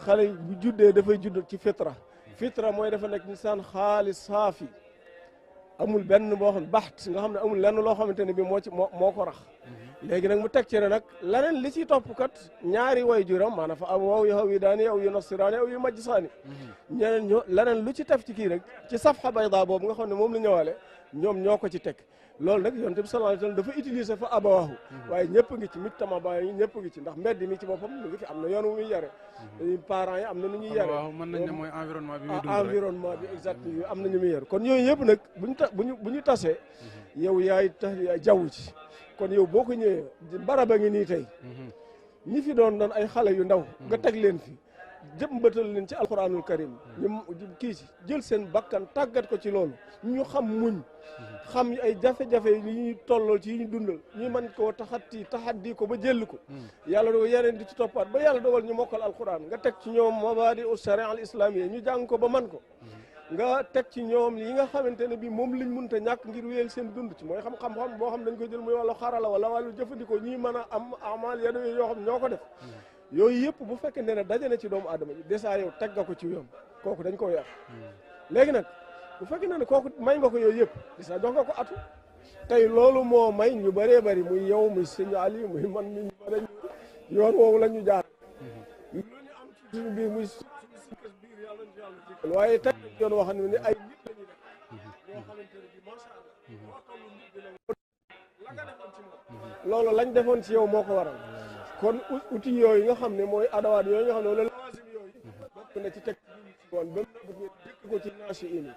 xale bu juddee dafay judd ci fitra mooy dafa nekk insaan xaalis saafi amul benn boo xam baxt nga xam ne amul lenn loo xamante ne bii moo ko rax léegi nag mu teg ci ne nag leneen li ci topp kat ñaari way juram maanaam fa aw yu hawidaani aw yu nasiraani aw yu majjisaani ñeneen leneen lu ci tef ci kii rek ci safha bayda boobu nga xam ne moom la ñëwaale ñoom ñoo ko ci teg loolu nag yonent bi sallallahu alayhi wasallam dafa utiliser fa abawaahu waaye ñëpp ngi ci mujtama ba yi ñëpp ngi ci ndax mbedd mi ci boppam mu ngi fi am na yoon wu muy yare parents yi am na nu ñuy yare mën nañ ne mooy environnement bi muy dund environnement bi exactement am na ñu muy yare kon yooyu yëpp nag bu ñu tasee yow yaay tax jaww ci kon yow boo ko ñëwee baraba ngi nii tey ñi fi doon ay xale yu ndaw nga teg leen fi jëmbatal leen ci alquranul karim ñu kii ci jël seen bakkan tàggat ko ci loolu ñu xam muñ xam ay jafe-jafe yi ñuy tollool ci yi ñu dundal ñu mën koo taxaddi ko ba jël ko yàlla dogal yeneen di ci toppaat ba yàlla dogal ñu mokkal alquran nga teg ci ñoom mabadi u sharia al islamiyya ñu jàng ko ba man ko nga teg ci ñoom yi nga xamante ne bi moom liñ mënta ñàkk ngir wéyal seen dund ci mooy xam-xam boo xam dañ koy jël muy wàllu xarala wala wàllu jëfandikoo ñuy mën a am amal yado yoo xam ñoo ko def yooyu yëpp bu fekkee ne daje na ci doomu aadama ji dèjà yow teg nga ko ci yoon kooku dañ koo yar léegi nag bu fekkee ne kooku may nga ko yooyu yëpp dèjà jox nga ko atu tey loolu moo may ñu bëree bëri muy yow muy sëñ Ali muy man mi ñu bëri yoon woowu la ñu jaar lu ñu am ci suñu biir muy biir yàlla ñu yàlla waaye teg yoon wax ne ni ay nit la ñuy def yoo xamante ne bi macha allah moo toll nit bi la nga defoon ci moom loolu lañ defoon ci yow moo ko waral kon outil yooyu nga xam ne mooy adawaat yooyu nga xam ne wala lawaasim yooyu bokk na ci teg ci yoon ba mu dëkk ko ci naasi ini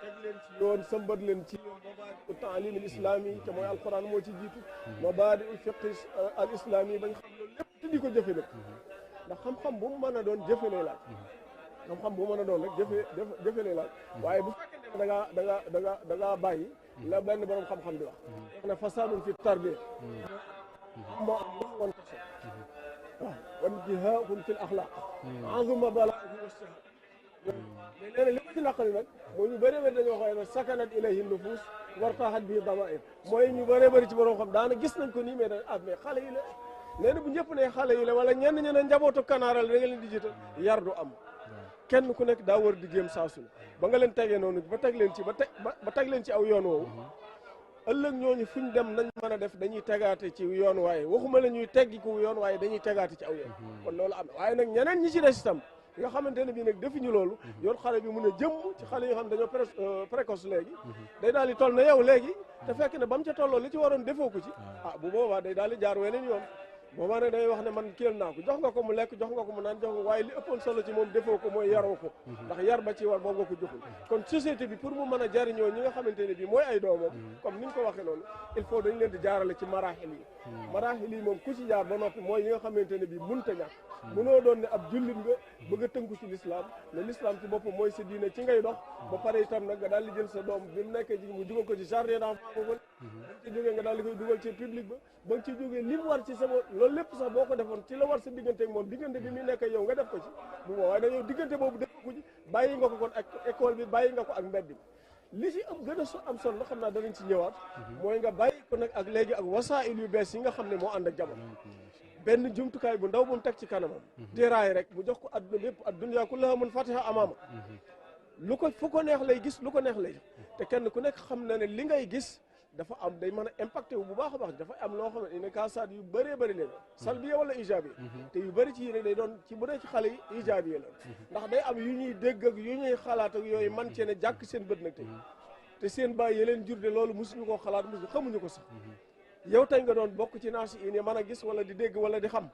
teg leen ci yoon sëmbat leen ci yoon mabaadi u taalim al islami te mooy alquran moo ci jiitu mabaadi u fiqh al islami bañ xam loolu lépp te di ko jëfe nag ndax xam-xam bu mu mën a doon jëfe lay laaj xam-xam bu mën a doon rek jëfe lay laaj waaye bu fekkee ne da ngaa bàyyi la benn borom xam-xam di wax ne fasadun fi tarbiya moo am lu woon ko waaw wan jihaahun fil axlaaq azuma balaahu wastaha mais nee na li ma ci naqari nag mooy ñu bëree bëri dañoo xooy ne sakanat ilayhi nufus wartahat bi damair mooy ñu bëree bëri ci borom xam daana gis nañ ko nii mais da mais xale yi la nee na bu ñëpp ne xale yi la wala ñenn ñu ne njabootu kanaaral da nga leen di jiital yar du am kenn ku nekk daa war di jéem saasu ba nga leen tegee noonu ba teg leen ci ba teg leen ci aw yoon woowu ëllëg ñooñu fu ñu dem nañ mën a def dañuy tegaate ci yoon waaye waxuma la ñuy teggi ko yoon waaye dañuy tegaate ci aw yoon kon loolu am na waaye nag ñeneen ñi ci des itam nga xamante ne bii nag defuñu loolu yoon xale bi mun a jëmm ci xale yoo xam ne dañoo précoce léegi day daal di toll na yow léegi te fekk ne ba mu ca tolloo li ci waroon defoo ko ci bu boobaa day daal di jaar weneen yoon boobaa nag day wax ne man kiyal naa ko jox nga ko mu lekk jox nga ko mu naan jox nga waaye li ëppoon solo ci moom defoo ko mooy yaroo ko ndax yar ba ci war boobu nga ko joxul kon société bi pour mu mën a jariñoo ñi nga xamante ne bi mooy ay doomam comme ni ñu ko waxee noonu il faut dañ leen di jaarale ci maraaxil yi moom ku ci jaar ba noppi mooy yi nga xamante ne bi munta ñàkk munoo doon ne ab jullit nga bëgg a tënku ci l'islam ne l'islam ci boppam mooy sa diine ci ngay dox ba pare itam nag nga daal di jël sa doom bi mu nekkee ji mu dugal ko ci jardin d'enfant ba nga ci jógee nga daal di koy dugal ci public ba nga ci jógee li mu war ci sama loolu lépp sax boo ko defoon ci la war sa diggante ak moom diggante bi muy nekk yow nga def ko ci bu boobaa waaye yow diggante boobu def ko ci bàyyi nga ko kon ak école bi bàyyi nga ko ak mbedd bi li ci am gën a am solo xam naa danañ ci ñëwaat mooy nga bàyyi ko nag ak léegi ak wasaa'il yu bees yi nga xam ne moo ànd ak jamono benn jumtukaay bu ndaw bu mu teg ci kanamam téeraay rek mu jox ko adduna bépp ad-dunya kullaha munfatiha amaama lu ko fu ko neex lay gis lu ko neex lay te kenn ku nekk xam na ne li ngay gis dafa am day mën a impacté wu bu baax a baax dafa am loo xam ne kaasaat yu bëree bëri leen salbiya wala ijaabiya te yu bëri ci yi rek day doon ci bu dee ci xale yi ijaabiya la ndax day am yu ñuy dégg ak yu ñuy xalaat ak yooyu man cee ne jàkk seen bët nag te seen bàyyi yi leen jur de loolu mosuñu koo xalaat mosuñu xamuñu ko sax yow tey nga doon bokk ci naasi yi ne mën a gis wala di dégg wala di xam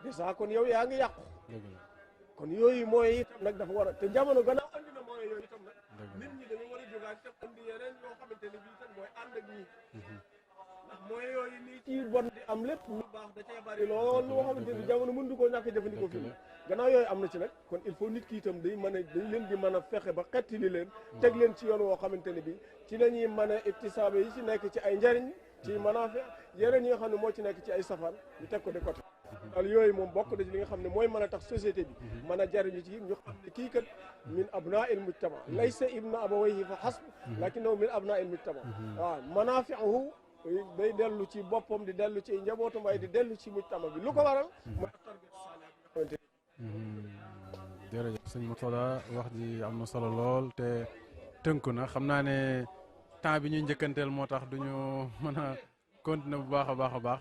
déjà kon yow yaa ngi yàqu kon yooyu mooy itam nag dafa war a te jamono gannaaw andi na mooy yooyu itam nag nit ñi dañu war a jógaat te andi yeneen yoo xamante ne bii tam mooy ànd ak ñii ndax mooy yooyu nii ci bon di am lépp lu baax da cee bari lool loo xamante ni jamono mën du koo ñàkk jëfandikoo fi gannaaw yooyu am na ci nag kon il faut nit ki itam day mën a dañ leen di mën a fexe ba xettili leen teg leen ci yoon woo xamante ne bii ci la ñuy mën a iktisaaba yi ci nekk ci ay njariñ ci manaafi yeneen yi nga xam ne moo ci nekk ci ay safaan ñu teg ko de côté daal yooyu moom bokk na ci li nga xam ne mooy mën a tax société bi mën a jariñu ci ñu xam ne kii kat min abnaa'il mujtama laysa ibna abawayhi fa hasb lakinnahu min abnaa'il mujtama waaw manaafi'uhu day dellu ci boppam di dellu ci njabootam waaye di dellu ci mujtama bi lu ko waral mooy tarbiyatu saaliha jërëjëf sëñ Murtada wax ji am na solo lool te tënku na xam naa ne temps bi ñuy njëkkanteel moo tax duñu mën a continuer bu baax a baax a baax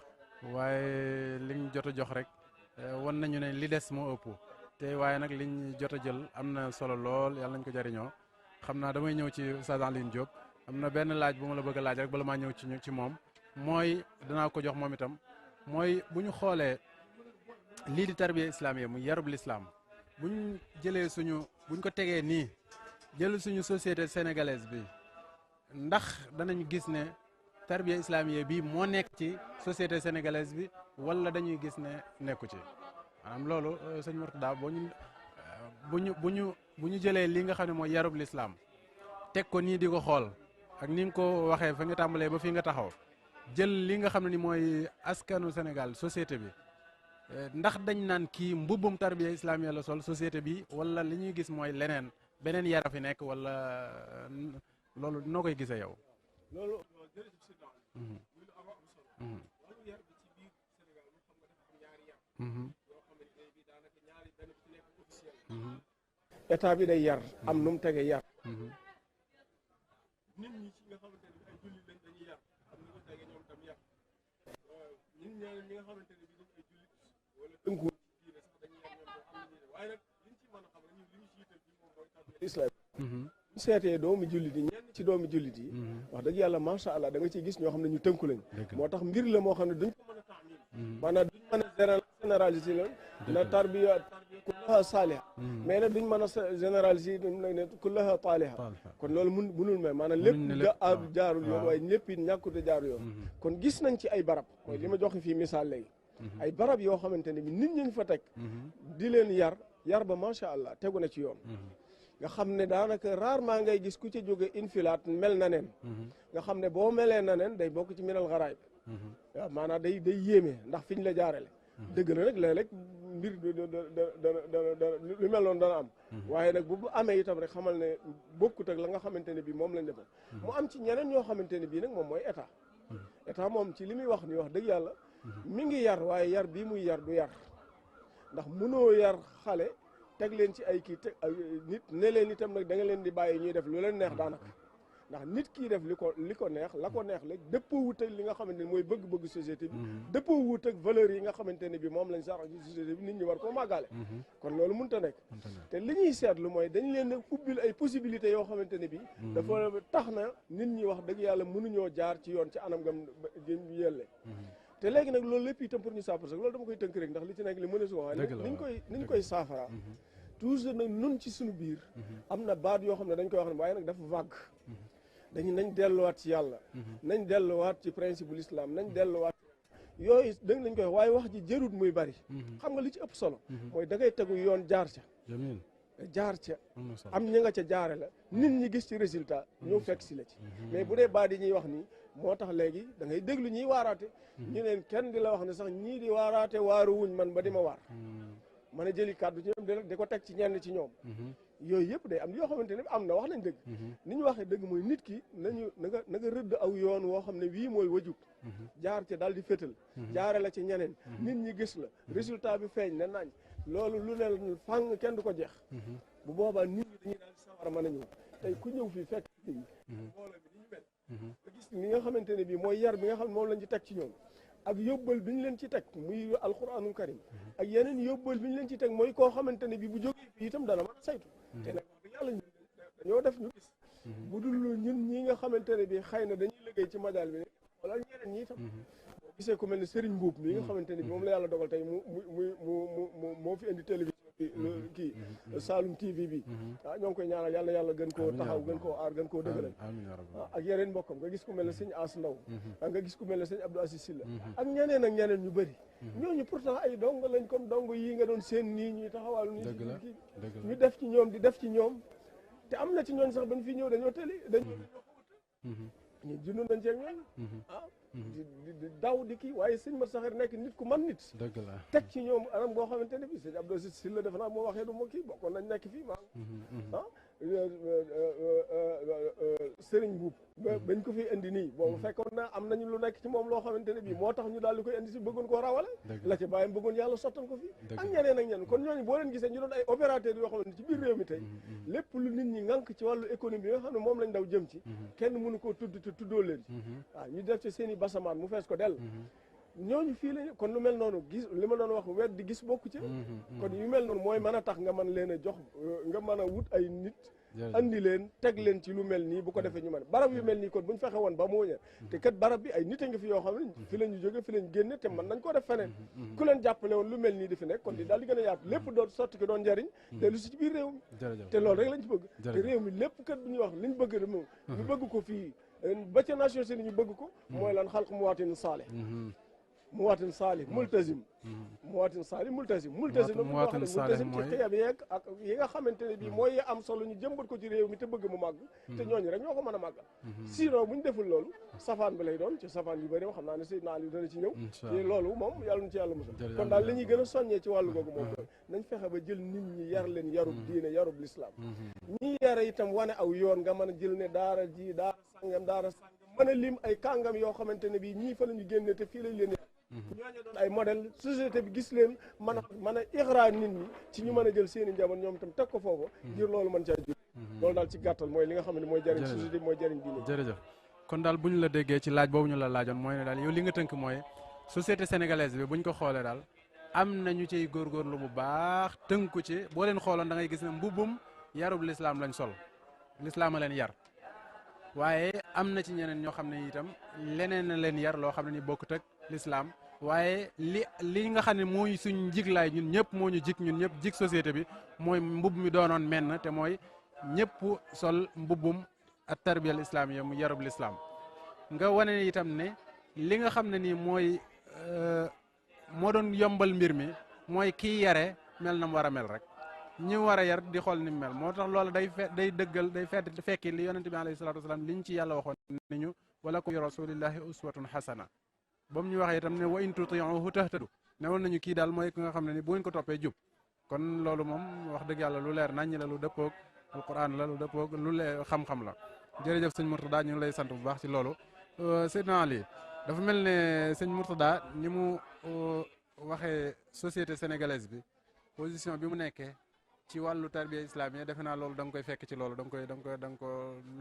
waaye liñ jot a jox rek wan nañu ne li des moo ëpp te waaye nag liñ jot a jël am na solo lool yàlla nañ ko jëriñoo xam naa damay ñëw ci Oustaz Alioune Diop am na benn laaj bu ma la bëgg a laaj rek bala maa ñëw ci moom mooy danaa ko jox moom itam mooy bu ñu xoolee lii di tarbiya islamiya mu yarub lislaam buñ jëlee buñ ko tegee nii jël suñu société sénégalaise bi ndax danañ gis ne tarbiya islamiya bi moo nekk ci société sénégalaise bi wala dañuy gis ne nekku ci maanaam loolu sëñ Murtada bu ñu jëlee li nga xam ne mooy yarub lislaam teg ko nii di ko xool ak ni nga ko waxee fa nga tàmbalee ba fi nga taxaw jël li nga xam ne ni mooy askanu Sénégal société bi ndax dañ naan kii mbubbum tarbiya islamiya la sol société bi wala li ñuy gis mooy leneen beneen yara fi nekk wala loolu noo koy gisee yow. loolu jërëjëf si daaw muy lu am solo wàllu yar bi ci biir Sénégal mu xam nga dafa am ñaari yar yoo xamante ne bi daanaka ñaari benn bu ci nekk officiel état bi day yar am nu mu tegee yar nit ñi ci nga xamante ne bi ay jullit lañ dañuy yar am nu ko tegee ñoom tam yar nit ñi nga xamante ne bi dañ ay jullit wala tënku diine sax dañuy yar ñoom tam am na ñuy waaye nag liñ ci mën a xam rek ñun li ñu ci yitteel bi moom mooy tarbiya islam bu seetee doomi jullit yi ñenn ci doomi jullit yi wax dëgg yàlla macha allah da nga ciy gis ñoo xam ne ñu tënku lañ moo tax mbir la moo xam ne duñ ko mën a taamil maanaam duñ mën a généraliser la na tarbiya kullaha saaliha mais nag duñ mën a généraliser nag ne kullaha taaliha kon loolu munul may maanaam lépp jaarul yoon waaye ñëpp it ñàkkute jaarul yoon kon gis nañ ci ay barab mooy li ma joxe fii misaal léegi ay barab yoo xamante ne bi nit ñi fa teg di leen yar ba macha allah tegu na ci yoon nga xam ne daanaka rarement ngay gis ku ca jóge infilaat mel na neen nga xam ne boo melee na neen day bokk ci minal xaraayb waaw maanaam day yéeme ndax fiñ la jaarale dëgg la nag léeg-léeg mbir lu mel noonu dana am waaye nag bu amee itam rek xamal ne bokkut ak la nga xamante ne bi moom lañ defoon mu am ci ñeneen ñoo xamante ne bii nag moom mooy état moom ci li muy wax ni wax dëgg yàlla mi ngi yar waaye yar bii muy yar du yar ndax mënoo yar xale teg leen ci ay kii teg nit ne leen itam nag da nga leen di bàyyi ñuy def lu leen neex daanaka ndax nit kii def li ko neex la ko neex léegi dëppoo wut ak li nga xamante ne mooy bëgg-bëgg société bi dëppoo wut ak valeurs yi nga xamante ne bi moom lañ sax ci société bi nit ñi war koo màggaale kon loolu mënut a nekk te li ñuy seetlu mooy dañ leen a ubbil ay possibilités yoo xamante ne bi dafa tax na nit ñi wax dëgg yàlla mënuñoo jaar ci yoon ci anam gam yelle te léegi nag loolu lépp itam pour ñu saafara sax loolu dama koy tënk rek ndax li ci nekk li mën a su waaye niñ koy saafara toujours nag nun ci suñu biir am na baat yoo xam ne dañ koy wax ne waaye nag dafa vague nañ delluwaat ci yàlla nañ delluwaat ci principe bu l'islam nañ delluwaat yooyu dëgg lañ koy wax waaye wax ji jërut muy bari xam nga li ci ëpp solo mooy da ngay tegu yoon jaar ca am ñi nga ca jaare la nit ñi gis ci résultat ñëw fekk si la ci mais bu dee baat yi ñuy wax nii moo tax léegi da ngay déglu ñiy waaraate ñu neen kenn di la wax ne sax ñii di waaraate waaru wuñ man ba di ma waar mën a jëli kàddu ci ñoom di ko teg ci ñenn ci ñoom yooyu yëpp day am yoo xamante ne am na wax nañ dëgg ni ñu waxee dëgg mooy nit ki nañu na nga rëdd aw yoon woo xam ne wii mooy wajub jaar ci daal di fétal jaare la ci ñeneen nit ñi gis la résultat bi feeñ ne nañ loolu lu ne fàng kenn du ko jeex bu boobaa nit ñi dañuy daal di sawar a mën a ñëw tey ku ñëw fii fekk nit ñi mbooloo bi ni ñu mel nga gis ni nga xamante ne bii mooy yar bi nga xam ne moom lañ ci teg ci ñoom ak yóbbal bi ñu leen ci teg muy alquranul karim ak yeneen yóbbal bi ñu leen ci teg mooy koo xamante ne bii bu jógee fii itam dana mën a saytu te nag wax dëgg yàlla ñun dañoo def ñu gis bu dul ñun ñi nga xamante ne bii xëy na dañuy liggéey ci majaal bi ne wala ñeneen ñi itam boo gisee ku mel ne Serigne Mbuub mi nga xamante ne bii moom la yàlla dogal tey moo fi indi télévision kii Saloum TV bi ñoo ngi koy ñaanal yàlla gën koo taxaw gën koo aar gën koo dëgëral ak yeneen mbokkam nga gis ku mel ne sëñ As Ndaw nga gis ku mel ne sëñ Abdou Aziz Silla ak ñeneen ñu bëri ñooñu pourtant ay dong lañ comme dong yii nga doon seen nii ñuy taxawal nii kii ñu def ci ñoom di def ci ñoom te am na ci ñooñ sax bañ fi ñëw dañoo ñu jundu nañ ceeg ñoom di daw di kii waaye sëñ Mat Saxir nekk nit ku man nit dëgg la teg ci ñoom anam boo xamante ne bi sëñ Abdou Aziz Silla defe naa moo waxee du ma kii bokkoon nañ nekk fii Sëriñ Buub bañ ko fi indi nii boobu fekkoon na am nañu lu nekk ci moom loo xamante ne bii moo tax ñu daal di koy indi si bëggoon koo rawale la ci bàyyam bëggoon yàlla sottal ko fi ak ñeneen kon ñooñu boo leen gisee ñu doon ay opérateurs yoo xamante ne ci biir réew mi tey lépp lu nit ñi ngànk ci wàllu économie bi nga xam ne moom lañ daw jëm ci kenn mënu koo tudd te tuddoo leen waaw ñu def ci seen i basamaan mu fees ko dell ñooñu fii lañu kon lu mel noonu gis li ma doon wax wet di gis bokku ci kon yu mel noonu mooy mën a tax nga mën leen a jox nga mën a wut ay nit andi leen teg leen ci lu mel nii bu ko defee ñu mën barab yu mel nii kon buñ fexe woon ba mu wëña te kat barab bi ay nit a ngi fi yoo xam ne fi la ñu jóge fi lañ génne te mën nañ ko def feneen ku leen jàppale woon lu mel nii di fi nekk kon di daal di gën a yaatu lépp doon sotti ko doon njariñ te lu si ci biir réew mi te loolu rek lañ ci bëgg te réew mi lépp kat bu ñuy wax liñ bëgg moom ñu bëgg ko fii ba ca Nations Unies ñu bëgg ko mooy lan xalq muwaatin saalih muwaatin saalih multazim muwaatin saalih multazim multazim ci xiyam yeeg ak yi nga xamante ne bii mooy am solo ñu jëmbat ko ci réew mi te bëgg mu màgg te ñooñu rek ñoo ko mën a màggal sinon bu ñu deful loolu safaan bi lay doon ci safaan yu bëri xam naa ne Seydina Ali dana ci ñëw te loolu moom yàlla na ci yàlla musal kon daal li ñuy gën a soññee ci wàllu googu moom nañ fexe ba jël nit ñi yar leen yarub diine yarub lislaam ñi yare itam wane aw yoon nga mën a jël ne daara ji daara sàngam mën a lim ay kàngam yoo xamante ne bii ñii fa la ñu génne te fii lañ leen ñooñu doon ay modèle société bi gis leen mën a ixraa nit ñi ci ñu mën a jël seen i njaboot ñoom itam teg ko foofu ngir loolu mën caa jur loolu daal ci gàttal mooy li nga xam ne mooy jëriñ société bi mooy jëriñ diine jërëjëf kon daal bu ñu la déggee ci laaj boobu ñu la laajoon mooy ne daal yow li nga tënk mooy société sénégalaise bi buñ ko xoolee daal am na ñu ciy góorgóorlu bu baax tënku ci boo leen xooloon da ngay gis ne mbubbum yarub lislaam lañ sol lislaam a leen yar waaye am na ci ñeneen ñoo xam ne itam leneen na leen yar loo xam ne ni bokkut ak lislaam waaye li nga xam ne mooy suñ jiglaay ñun ñëpp moo ñu jig ñun ñëpp jig société bi mooy mbubb mi doonoon menn te mooy ñëpp sol mbubbum ak tarbiyal islaamiya mu yarub lislaam nga wane itam ne li nga xam ne nii mooy moo doon yombal mbir mi mooy kii yare mel na mu war a mel rek ñi war a yar di xool ni mu mel moo tax loolu day dëggal day fekki li yonente bi alayhi salaatu wasalaam liñ ci yàlla waxoon ni ñu wala ko rasulillahi uswatun hasana ba mu ñu waxee itam ne wa in tutiuhu tahtadu ne woon nañu kii daal mooy ki nga xam ne ni bu ngeen ko toppee jub kon loolu moom wax dëgg yàlla lu leer naññ la lu dëppoog alquran la lu dëppoog lu leer xam-xam la jërëjëf sëñ Mourtada ñu ngi lay sant bu baax ci loolu Seydina Ali dafa mel ne sëñ Mourtada ni mu waxee société sénégalaise bi position bi mu nekkee ci wàllu tarbiya islamique defe naa loolu da nga koy fekk ci loolu da nga ko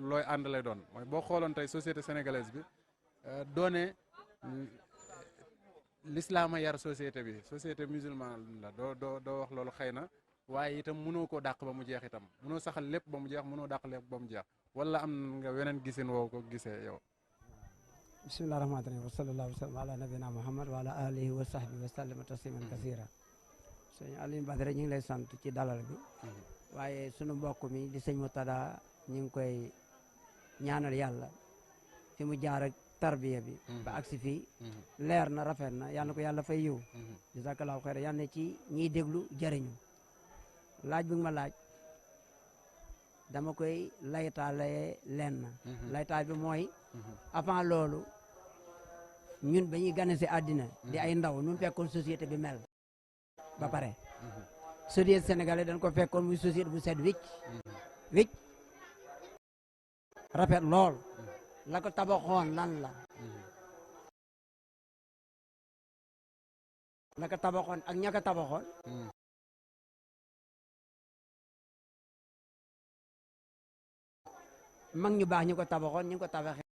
looy ànd lay doon mooy boo xooloon tey société sénégalaise bi doone l'islam a yar société bi société musulmane la doo wax loolu xëy na waaye itam mënoo koo dàq ba mu jeex itam mënoo saxal lépp ba mu jeex mënoo dàq lépp ba mu jeex wala am nga weneen gisin woo ko gisee yow bismillahi rahmaani rahim wa sallallahu wa sallam ala nabina muhammad wa ala alihi wa sahbihi wa sallama tasliman kasira sëñ Alioune Badara ñu ngi lay sant ci dalal bi waaye sunu mbokk mi di sëñ Mourtada ñu ngi koy ñaanal yàlla fi mu jaar ak tarbiya bi ba agsi fii leer na rafet na yal na ko yàlla fay yiw jazakallahu xayra yal na ci ñiy déglu jëriñu laaj bi nga ma laaj dama koy laytaale lenn laytaal bi mooy avant loolu ñun ba ñuy gane si àddina di ay ndaw ñun fekkoon société bi mel ba pare société sénégalais dañ ko fekkoon muy société bu set wicc wicc rafet lool la ko tabaxoon lan la ko tabaxoon ak ña ko tabaxoon mag ñu baax ñu ko tabaxoon ñu ko tabaxee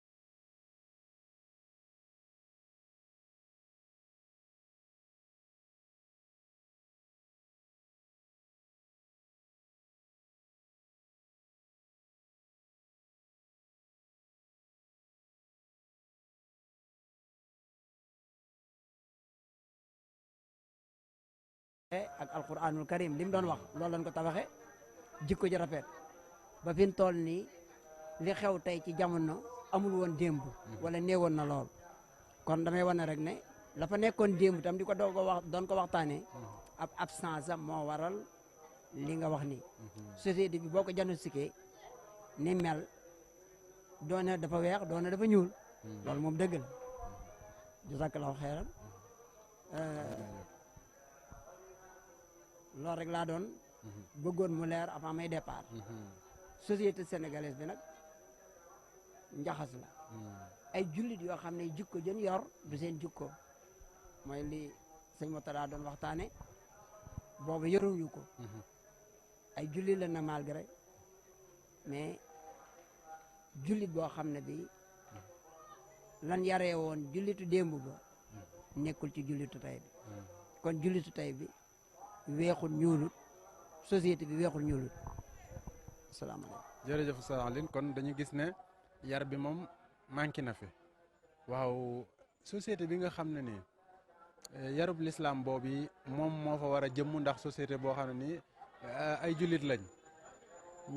ak alquranul karim li mu doon wax loolu lañ ko tabaxee jikko ji rafet ba fi mu toll nii li xew tey ci jamono amul woon démb wala néewoon na lool kon damay wane rek ne la fa nekkoon démb tam di ko doon ko waxtaanee ab absence am moo waral li nga wax ni société bi boo ko diagnostiqué ni mel doone dafa weex doone dafa ñuul loolu moom dëgg la jazakallahu xeyran loolu rek laa doon bëggoon mu leer avant may départ société sénégalaise bi nag njaxas la ay jullit yoo xam ne jikko jën yor du seen jikko mooy li sëñ Motara doon waxtaane boobu yoruñu ko ay jullit la na malgré mais jullit boo xam ne bi lan yaree woon jullitu démb ba nekkul ci jullitu tey bi kon jullitu tey bi weexul ñuulut société bi weexul ñuulut asalaamaaleykum jërëjëf Oustaz Alioune kon dañu gis ne yar bi moom manqué na fi waaw société bi nga xam ne nii yarub lislaam boobu moom moo fa war a jëmm ndax société boo xam ne nii ay jullit lañ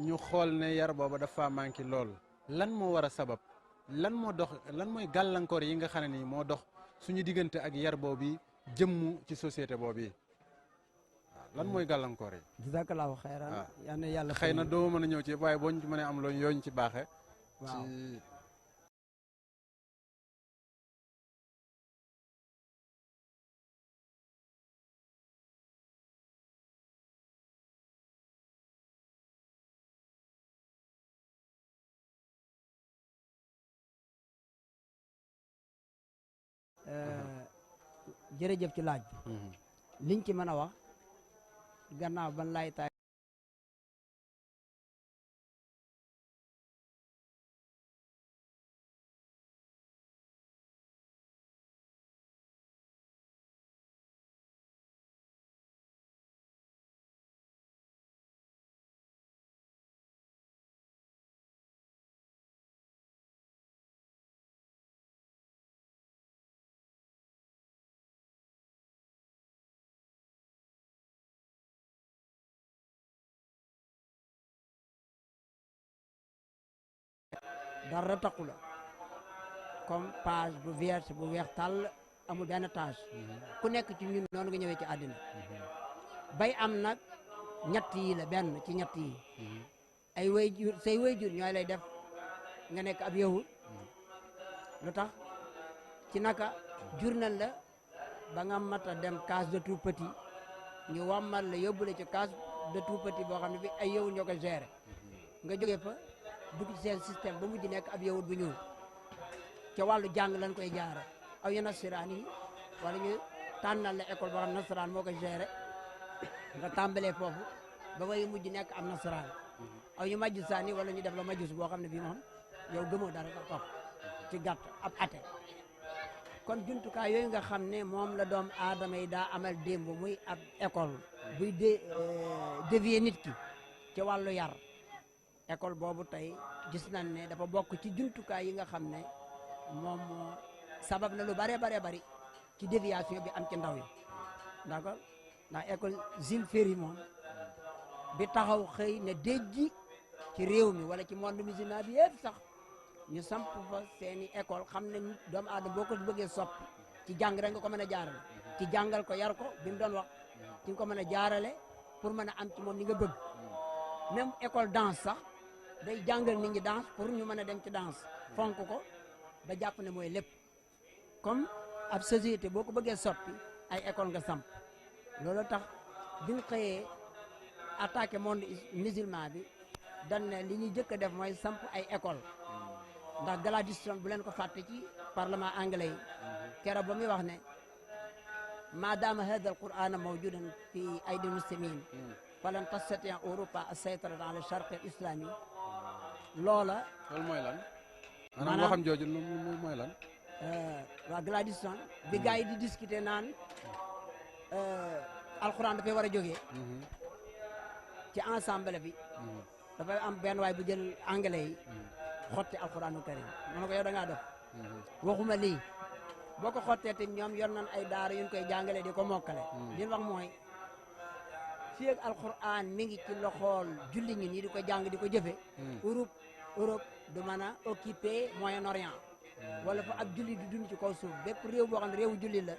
ñu xool ne yar booba dafa manqué lool lan moo war a sabab lan moo dox lan mooy gàllankoor yi nga xam ne nii moo dox suñu diggante ak yar boobu jëmm ci société boobu lan mooy gàllankoor yi. jazakallahu xayran yal na yàlla xëy na doo mën a ñëw ci waaye boo ñu mënee am loo yooñu ci baaxee. waaw jërëjëf ci laaj bi. liñ ci mën a wax gannaaw ban laay taay dara takku la comme page bu vierge bu weex tàll amul benn tâche ku nekk ci ñun noonu nga ñëwee ci àddina bay am nag ñett yi la benn ci ñett yi ay wayjur say wayjur ñooy lay def nga nekk ab yahud lu tax ci naka journal la ba nga mat a dem case de tout petit ñu wàmmal la yóbbu la ci case de tout petit boo xam ne bi ay yahud ñoo ko gérer nga jógee fa dugg ci seen système ba mujj nekk ab yahud bu ñuul ca wàllu jàng lañ koy jaare aw yu nasaraan yi wala ñu tànnal la école boo xam nasaraan moo ko géré nga tàmbalee foofu ba ngay mujj nekk am nasaraan aw ñu majusaan yi wala ñu def la majus boo xam ne bii moom yow gëmoo dara sax topp ci gàtt ab ate kon jumtukaay yooyu nga xam ne moom la doom aadama yi daa amal démb muy ab école buy dévier nit ki ci wàllu yar école boobu tey gis nañ ne dafa bokk ci jumtukaay yi nga xam ne moom moo sabab na lu bare bari ci déviation bi am ci ndaw yi d'accord ndax école Jules Ferry moom bi taxaw xëy ne déjji ci réew mi wala ci monde musulman bi yëpp sax ñu samp fa seeni école xam ne doomu aadama boo ko bëggee soppi ci jàng rek nga ko mën a jaarale ci jàngal ko yar ko bi mu doon wax ci nga ko mën a jaarale pour mën a am ci moom li nga bëgg même école danse sax day jàngal nit ñi danse pour ñu mën a dem ci danse fonk ko ba jàpp ne mooy lépp comme ab société boo ko bëggee soppi ay école nga samp loolu tax biñ xëyee attaqué monde musulman bi dañ ne li ñuy jëkk a def mooy samp ay école ndax Gladstone bu leen ko fàtte ci parlement anglais yi keroog ba muy wax ne maadaama hada al qur'ana mawjudan fi aydi muslimin falan tastati Europa as-saytarata ala sharq al islami loola loolu mooy lan maanaam waxam jooju mooy lan waa Gladstone bi gars yi di discuter naan alquran dafay war a jógee ci ensemble bi dafay am benn waay bu jël anglais yi xotti alquranu karim ma ne ko yow da ngaa def waxuma lii boo ko xottee te ñoom yor nañ ay daara yuñ koy jàngale di ko mokkale li wax mooy fii ak alquran mi ngi ci loxool julli ñi nii di ko jàng di ko jëfe Europe du mën a occuper Moyen-Orient wala fa ab julli di dund ci kaw suuf bépp réew boo xam ne réewu jullit la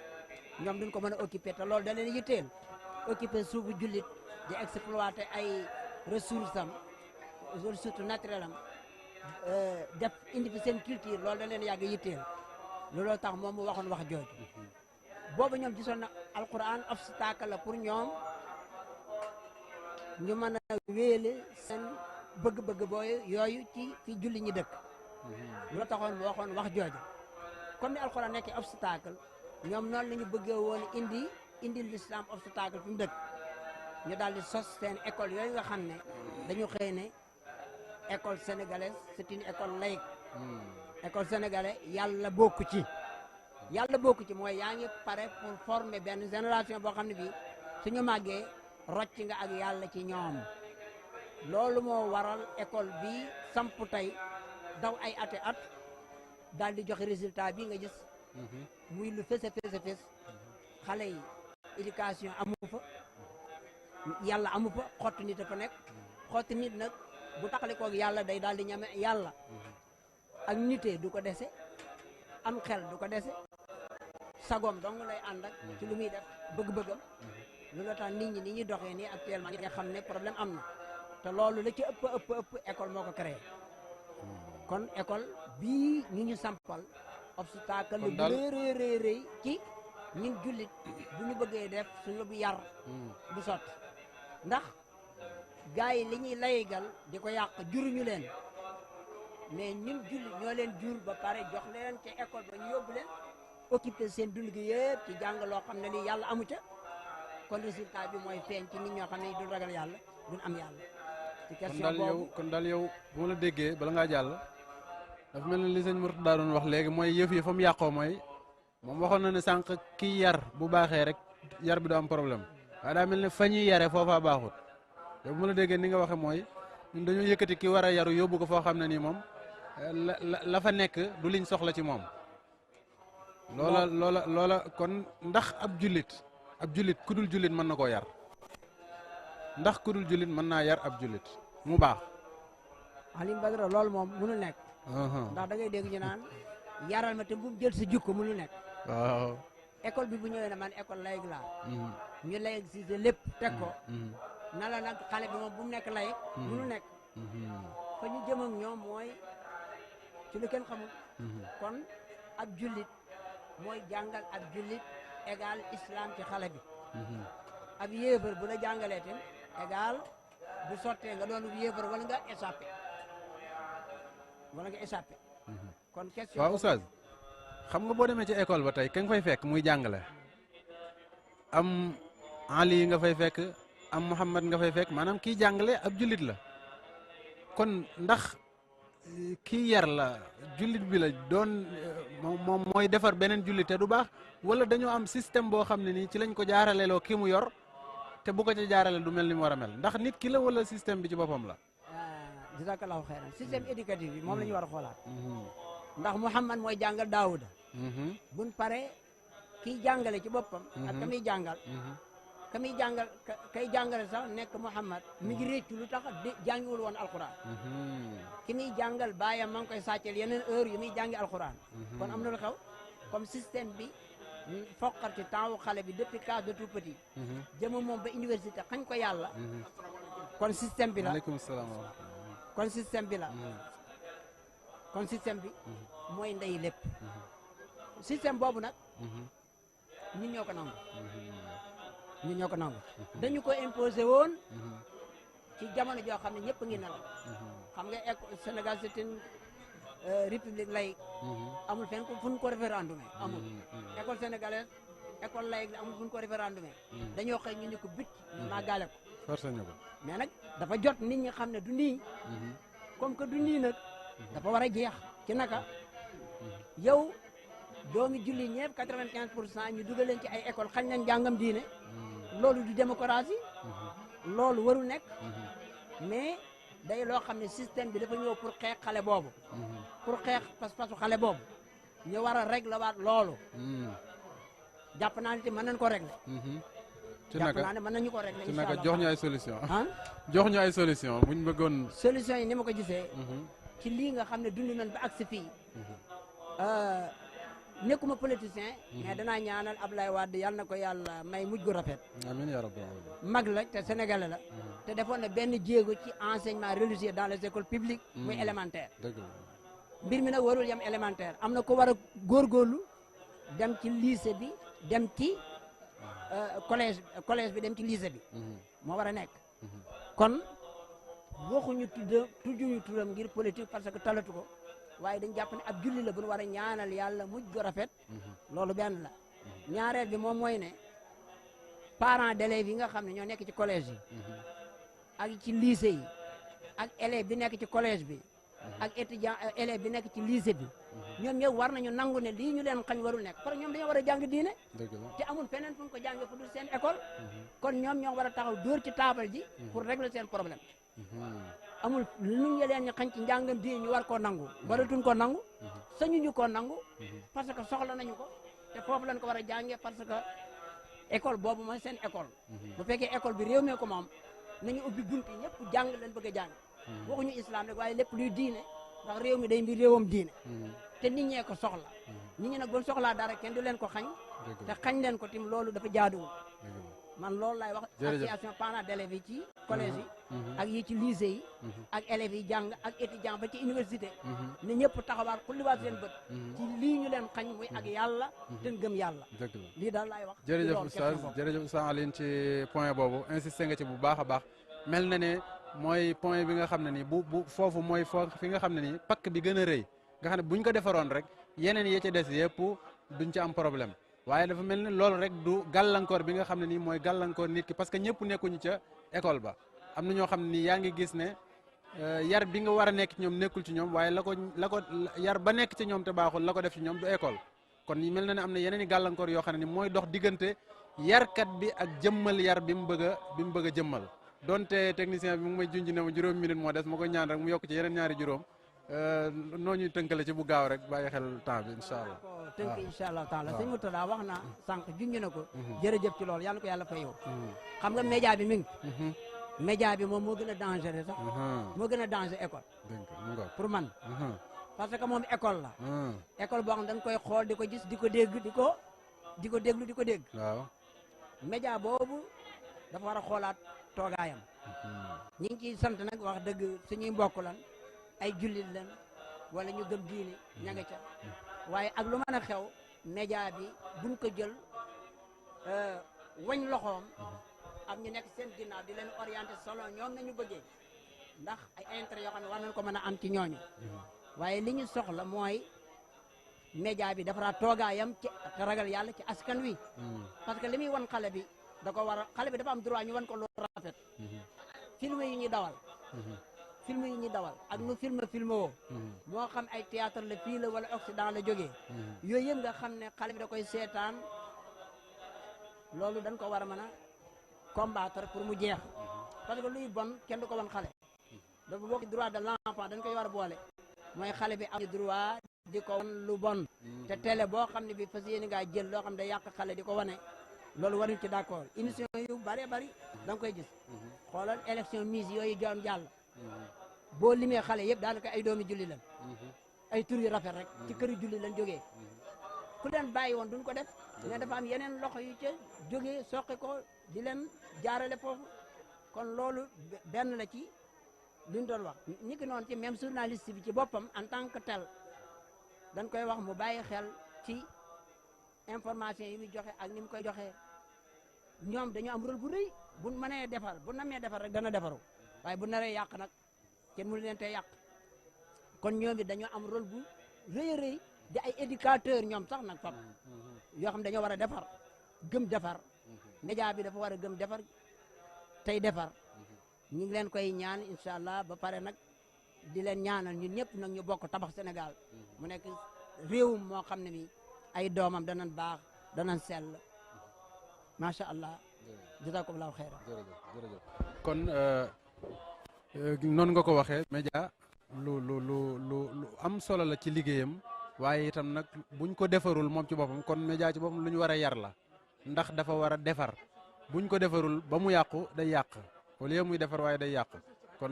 ñoom duñ ko mën a occuper te loolu da leen yitteel occuper suufu jullit di exploiter ay ressources am ressources naturelles am def indi fi seen culture loolu da leen yàgg yitteel looloo tax moom mu waxoon wax jooju boobu ñoom gisoon na alquran obstacle la pour ñoom ñu mën a wéyale seen bëgg-bëgg booy yooyu ci fi julli ñi dëkk loolu taxoon mu waxoon wax jooju comme ni alquran nekkee obstacle ñoom noonu la ñu bëggee woon indi l'islam obstacle fi mu dëkk ñu daal di sos seen école yooyu nga xam ne dañu xëy ne école sénégalaise c'est une école laïque école sénégalaise yàlla bokku ci mooy yaa ngi pare pour former benn génération boo xam ne bii suñu màggee rocc nga ak yàlla ci ñoom loolu moo waral école bi samp tey daw ay ate at daal di joxe résultat bi nga gis muy lu fës xale yi éducation amu fa yàlla amu fa xottu nit a fa nekk xottu nit nag bu taxalikoog yàlla day daal di ñame yàlla ak nitee du ko dese am xel du ko dese sagoom dong lay ànd ak ci lu muy def bëgg-bëggam loolu tax nit ñi ni ñuy doxee nii actuellement nga xam ne problème am na te loolu la ci ëpp école moo ko créé kon école bii ñu sampal obstacle lu rëy ci ñun jullit bu ñu bëggee def suñu bu yar du sotti ndax gars yi li ñuy laygal di ko yàq juruñu leen mais ñun jullit ñoo leen jur ba pare jox leen ci école ba ñu yóbbu leen occupé seen dund gi yëpp ci jàng loo xam ne lii yàlla amu ca kon résultat bi mooy feeñ ci nit ñoo xam ne du ragal yàlla duñ am yàlla ci question boobu kon daal yow bu ma la déggee bala ngaa jàll dafa mel ne li sëñ Mourtada doon wax léegi mooy yëf yi fa mu yàqoo mooy moom waxoon na ne sànq kii yar bu baaxee rek yar bi du am problème waaye daa mel ne fa ñuy yare foofaa baaxut yow bu ma la déggee ni nga waxe mooy ñun dañoo yëkkati ki war a yaru yóbbu ko foo xam ne nii moom la fa nekk du liñ soxla ci moom loola kon ndax ab jullit ku dul jullit mën na koo yar ndax ku dul jullit mën naa yar ab jullit mu baax Alioune Badara loolu moom mënul nekk ndax da ngay dégg ñu naan yaral ma te bu mu jël sa jukko mënul nekk waaw école bi bu ñëwee ne man école layig laa ñu layig si lépp teg ko na la nag xale bi moom bu mu nekk layig mënul nekk fa ñu jëm ak ñoom mooy ci lu kenn xamul kon ab jullit mooy jàngal ab jullit égal islam ci xale bi ab yéefar bu la jàngalee tam égal bu sottee nga doon yéefar wala nga échappé kon question waaw oustaz xam nga boo demee ci école ba tey ka nga fay fekk muy jàngale am Ali nga fay fekk am Muhammad nga fay fekk maanaam kii jàngale ab jullit la kon ndax kii yar la jullit bi la doon moom mooy defar beneen jullit te du baax wala dañoo am système boo xam ne nii ci lañ ko jaaraleloo ki mu yor te bu ko ca jaarale du mel ni mu war a mel ndax nit ki la wala système bi ci boppam la jazakallahu xeyran système éducatif bi moom la ñu war a xoolaat ndax Muhammad mooy jàngal Daawuda buñ pare kiy jàngale ci boppam ak ka muy jàngal kay jàngale sax nekk Muhammad mi ngi réccu lu tax jàngiwul woon alquran ki muy jàngal baayam ma ngi koy sàcceel yeneen heure yu muy jàngi alquran kon am na lu xew comme système bi foqar ci temps wu xale bi depuis cas de tout petit jëma moom ba université xañ ko yàlla kon système bi la aleykum salaam kon système bi la kon système bi mooy ndey lépp système boobu nag ñun ñoo ko nangu ñun ñoo ko nangu dañu ko imposé woon ci jamono joo xam ne ñëpp ngi nelaw xam nga Sénégal c'est une république laïque amul fenn fu ñu ko référendumé amul école sénégalaise école laïque la amul fu ñu ko référendumé dañoo xëy ñu ni ko bit màggale ko forcé ñu ko mais nag dafa jot nit ñi xam ne du nii comme que du nii nag dafa war a jeex ci naka yow doomi julli ñëpp 95% ñu dugal leen ci ay école xañ nañ jàngam diine loolu du démocratie loolu warul nekk mais day loo xam ne système bi dafa ñëw pour xeex xale boobu pour xeex pas-pasu xale boobu ñu war a régler waat loolu jàpp naa ne te mën nañ ko régler ci jàpp naka naa ne mën nañu ko régler ci incha naka allah jox ñu ay solution ah jox ñu ay solution buñ bëggoon solution yi ni ma ko gisee ci lii nga xam ne dund nañ ba agsi fii nekkuma politicien mais danaa ñaanal Ablaye Wade yàlla na ko yàlla may mujj gu rafet amiin yaa rabbal aalamiin mag la te sénégalais la te defoon na benn jéego ci enseignement religieux dans les écoles publiques muy élémentaire dëgg la mbir mi nag warul yem élémentaire am na ko war a góorgóorlu dem ci lycée bi dem ci collège bi dem ci lycée bi moo war a nekk kon waxuñu tudduñu turam ngir politique parce que talatu ko waaye dañ jàpp ne ab julli la bu ñu war a ñaanal yàlla mujj gu rafet loolu benn la ñaareel bi moom mooy ne parents d'élèves yi nga xam ne ñoo nekk ci collège yi ak ci lycée yi ak élève bi nekk ci collège bi ak étudiant élève bi nekk ci lycée bi ñoom ñëpp war nañu nangu ne lii ñu leen xañ warul nekk parce que ñoom dañoo war a jàng diine dëgg la te amul feneen fu ñu ko jàngee fu dul seen école kon ñoom ñoo war a taxaw dóor ci taabal ji pour régler seen problème amul lu ñu leen ñu xañ ci njàngam diine ñu war koo nangu waratuñ ko nangu sañuñu koo nangu parce que soxla nañu ko te foofu lañ ko war a jàngee parce que école boobu mooy seen école bu fekkee école bi réew mee ko moom nañu ubbi bunt yi ñëpp jàng leen bëgg a jàng waxuñu islam rek waaye lépp luy diine ndax réew mi day mbir réewam diine te nit ñee ko soxla nit ñi nag buñ soxlaa dara kenn du leen ko xañ te xañ leen ko tim loolu dafa jaaduwul man loolu laay wax association parents d'élèves yi ci collège yi ak yi ci lycée yi ak élèves yi jàng ak étudiant ba ci université ne ñëpp taxawaat xulliwaat seen bët ci lii ñu leen xañ muy ak yàlla te gëm yàlla dëgg la lii daal laay wax jërëjëf oustaz jërëjëf oustaz Alioune ci point boobu insisté nga ci bu baax a baax mel na ne mooy point bi nga xam ne nii bu foofu mooy fi nga xam ne nii pakk bi gën a rëy nga xam ne buñ ko defaroon rek yeneen yi ci des yëpp duñ ci am problème waaye dafa mel ni loolu rek du gàllankoor bi nga xam ne nii mooy gàllankoor nit ki parce que ñëpp nekkuñu ca école ba am na ñoo xam ne nii yaa ngi gis ne yar bi nga war a nekk ci ñoom nekkul ci ñoom waaye la ko yar ba nekk ci ñoom te baaxul la ko def ci ñoom du école kon mel na ne am na yeneen i gàllankoor yoo xam ne ni mooy dox diggante yarkat bi ak jëmmal yar bi mu bëgg a jëmmal donte technicien bi mu ngi may junj ne ma juróomi minute moo des ma koy ñaan rek mu yokk ci yeneen ñaari juróom noo ñuy tënkale ci bu gaaw rek bàyyi xel temps bi incha allah tënk incha allah taala sëñ Murtada wax na sànq junj na ko jërëjëf ci loolu yàlla ko yàlla fay yow xam nga média bi mi ngi média bi moom moo gën a dangereux sax moo gën a danger école pour man parce que moom école la école boo xam dañ koy xool di ko gis di ko dégg di ko déglu di ko dégg waaw média boobu dafa war a xoolaat toogaayam ñi ngi ciy sant nag wax dëgg suñuy mbokk lan ay jullit lan wala ñu gëm diine ña nga ca waaye ak lu mën a xew média bi buñ ko jël wañ loxoom am ñu nekk seen ginnaaw di leen orienté solo ñoom nañu bëggee ndax ay intérêt yoo xam ne war nañ ko mën a am ci ñooñu waaye li ñu soxla mooy média bi dafa toogaayam ci ragal yàlla ci askan wi parce que li muy wan xale bi da ko war a xale bi dafa am droit ñu wan ko lu rafet film yi ñuy dawal film yi ñuy dawal ak nu film woo moo xam ay théâtre la fii la wala Occident la jógee yooyu yëpp nga xam ne xale bi da koy seetaan loolu dañ ko war a mën a combattre pour mu jeex parce que luy bon kenn du ko wan xale dafa bokk ci droit de l'enfant dañ koy war a boole mooy xale bi am droit di ko wan lu bon te télé boo xam ne bi fas yéene ngaa jël loo xam ne day yàq xale di ko wane loolu waruñ ci d'accord émission yu bëree bëri da nga koy gis xoolal élection mise yooyu joon jàll boo limee xale yëpp daanaka ay doomi julli lan ay tur yu rafet rek ci këri julli lan jógee ku leen bàyyi woon duñ ko def mais dafa am yeneen loxo yu ca jógee soqi ko di leen jaarale foofu kon loolu benn la ci luñ doon wax ni ki noonu ci même journaliste bi ci boppam en tant que tel dañ koy wax mu bàyyi xel ci information yi muy joxe ak ni mu koy joxe ñoom dañu am rôle bu rëy bu mënee defar bu namee defar rek dana defaru waaye bu naree yàq nag kenn mënu leen tey yàq kon ñoom it dañoo am rôle bu rëy a rëy di ay éducateur ñoom sax nag fam yoo xam dañoo war a defar gëm defar média bi dafa war a gëm defar tey defar ñu ngi leen koy ñaan incha allah ba pare nag di leen ñaanal ñun ñëpp nag ñu bokk tabax Sénégal mu nekk réewum moo xam ne mi ay doomam danañ baax danañ sell macha allah jazakumullahu xayran. jërëjëf kon noonu nga ko waxee média lu am solo la ci liggéeyam waaye itam nag buñ ko defarul moom ci boppam kon média ci boppam lu ñu war a yar la ndax dafa war a defar buñ ko defarul ba mu yàqu day yàq au lieu muy defar waaye day yàq kon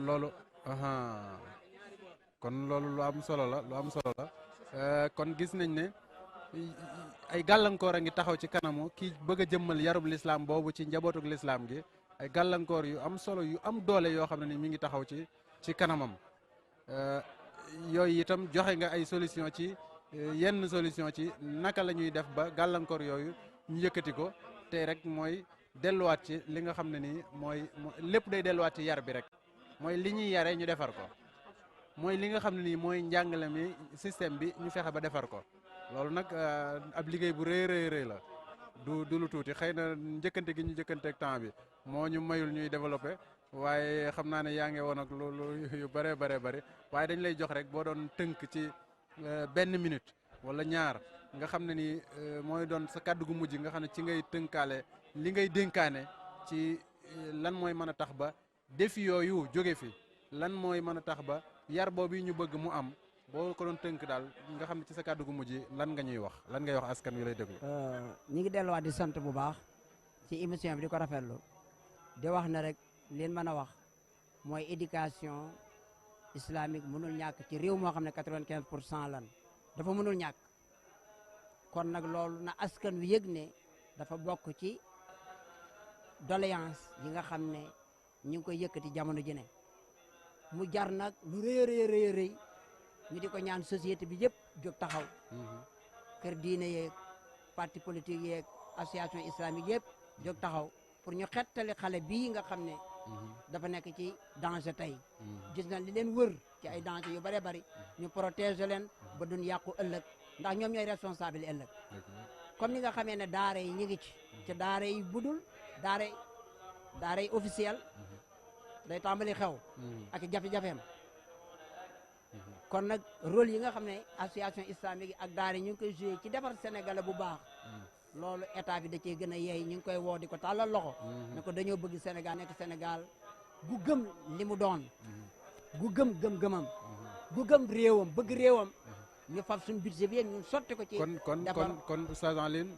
loolu lu am solo la kon gis nañ ne ay gàllankoor a ngi taxaw ci kanamu ki bëgg a jëmmal yarub lislaam boobu ci njabootuk lislaam gi ay gàllankoor yu am solo yu am doole yoo xam ne ni mi ngi taxaw ci kanamam yooyu itam joxe nga ay solution ci yenn solution ci naka la ñuy def ba gàllankoor yooyu ñu yëkkati ko tey rek mooy delluwaat ci li nga xam ne nii mooy lépp day delluwaat ci yar bi rek mooy li ñuy yare ñu defar ko mooy li nga xam ne nii mooy njàngale mi système bi ñu fexe ba defar ko loolu nag ab liggéey bu rëy la du lu tuuti xëy na njëkkante gi ñu njëkkante ak temps bi moo ñu mayul ñuy développé waaye xam naa ne yaa ngi woon ak loolu yu bare waaye dañ lay jox rek boo doon tënk ci benn minute wala ñaar nga xam ne ni mooy doon sa kàddu gu mujj nga xam ne ci ngay tënkaale li ngay dénkaane ci lan mooy mën a tax ba défi yooyu jóge fi lan mooy mën a tax ba yar boobu ñu bëgg mu am boo ko doon tënk daal nga xam ne ci sa kàddu gu mujj lan nga ñuy wax lan ngay wax askan wi lay déglu. ñi ngi delluwaat di sant bu baax ci émission bi di ko rafetlu di wax ne rek leen mën a wax mooy éducation islamique mënul ñàkk ci réew moo xam ne 95% lan dafa mënul ñàkk kon nag loolu na askan wi yëg ne dafa bokk ci doléance yi nga xam ne ñu ngi koy yëkkati jamono ji ne mu jar nag lu rëy ñu di ko ñaan société bi yëpp jóg taxaw kër diine yeeg parti politique yeeg association islamique yëpp jóg taxaw pour ñu xettali xale bii nga xam ne dafa nekk ci danger tey gis na li leen wër ci ay danger yu bëree bëri ñu protéger leen ba duñ yàqu ëllëg ndax ñoom ñooy responsable yi ëllëg comme ni nga xamee ne daara yi ñu ngi ci daara yi budul daara yi officiel day tàmbali xew ak jafe-jafeem kon nag rôle yi nga xam ne association islamique yi ak daara yi ñu ngi koy joué ci defar Sénégal bu baax loolu état bi da cee gën a yeey ñu ngi koy woo di ko tàllal loxo ne ko dañoo bëgg Sénégal nekk Sénégal gu gëm li mu doon gu gëm gëm-gëmam gu gëm réewam bëgg réewam ñu fab suñu budget bi ñun sotti ko ci kon Oustaz Alioune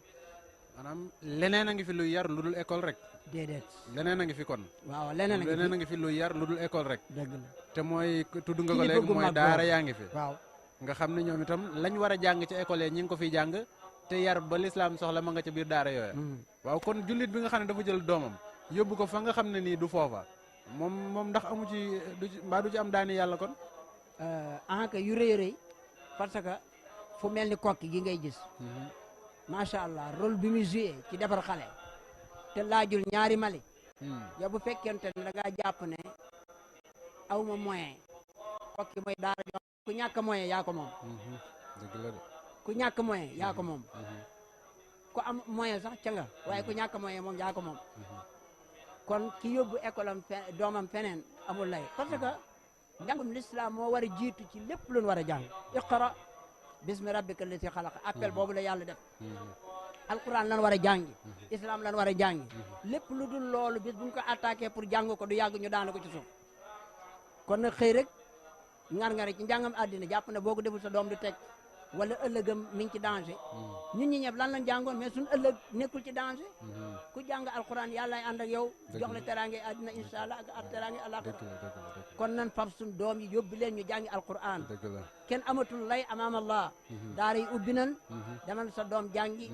maanaam leneen a ngi fi luy yar lu dul école rek déedéet leneen a ngi fi kon waaw leneen a ngi fi luy yar lu dul école rek dëgg la te mooy tudd nga ko léegi mooy daara yaa ngi fi waaw nga xam ne ñoom itam lañ war a jàng ci école yi ñi ngi ko fiy jàng te yar ba lislaam soxla ma nga ca biir daara yooya waaw kon jullit bi nga xam ne dafa jël doomam yóbbu ko fa nga xam ne nii du foofa moom ndax amu ci mbaa du ci am daani yàlla kon que yu rëy parce que fu mel ni kokki gi ngay gis macha allah rôle bi mu joué ci defar xale te laajul ñaari Mali yow bu fekkente ne da ngaa jàpp ne aw ma moyen kokki mooy daara jo ku ñàkk moyen yaa ko moom dëgg la de ku ñàkk moyen yaa ko moom ku am moyen sax ca nga waaye ku ñàkk moyen moom yaa ko moom kon ki yóbbu école am doomam feneen amul lay parce que njàngum l'islam moo war a jiitu ci lépp lu ñu war a jàng iqra bismi rabbika allati xalaq appel boobu la yàlla def alquran lan war a jàngi islam lan war a jàngi lépp lu dul loolu bis buñ ko attaqué pour jàng ko du yàgg ñu daana ko ci suuf kon nag xëy rek ngar-ngari ci njàngam àddina jàpp ne boo ko deful sa doom du teg wala ëllëgam mi ngi ci danger ñun ñi ñëpp lan lañ jàngoon mais suñu ëllëg nekkul ci danger ku jàng alquran yàllaay ànd ak yow jox la teraange àddina incha allah ak teraange àllaaxira kon nan fab suñu doom yi yóbbu leen ñu jàngi alquran kenn amatul lay amaam allah daara yi ubbi nan demal sa doom jàngi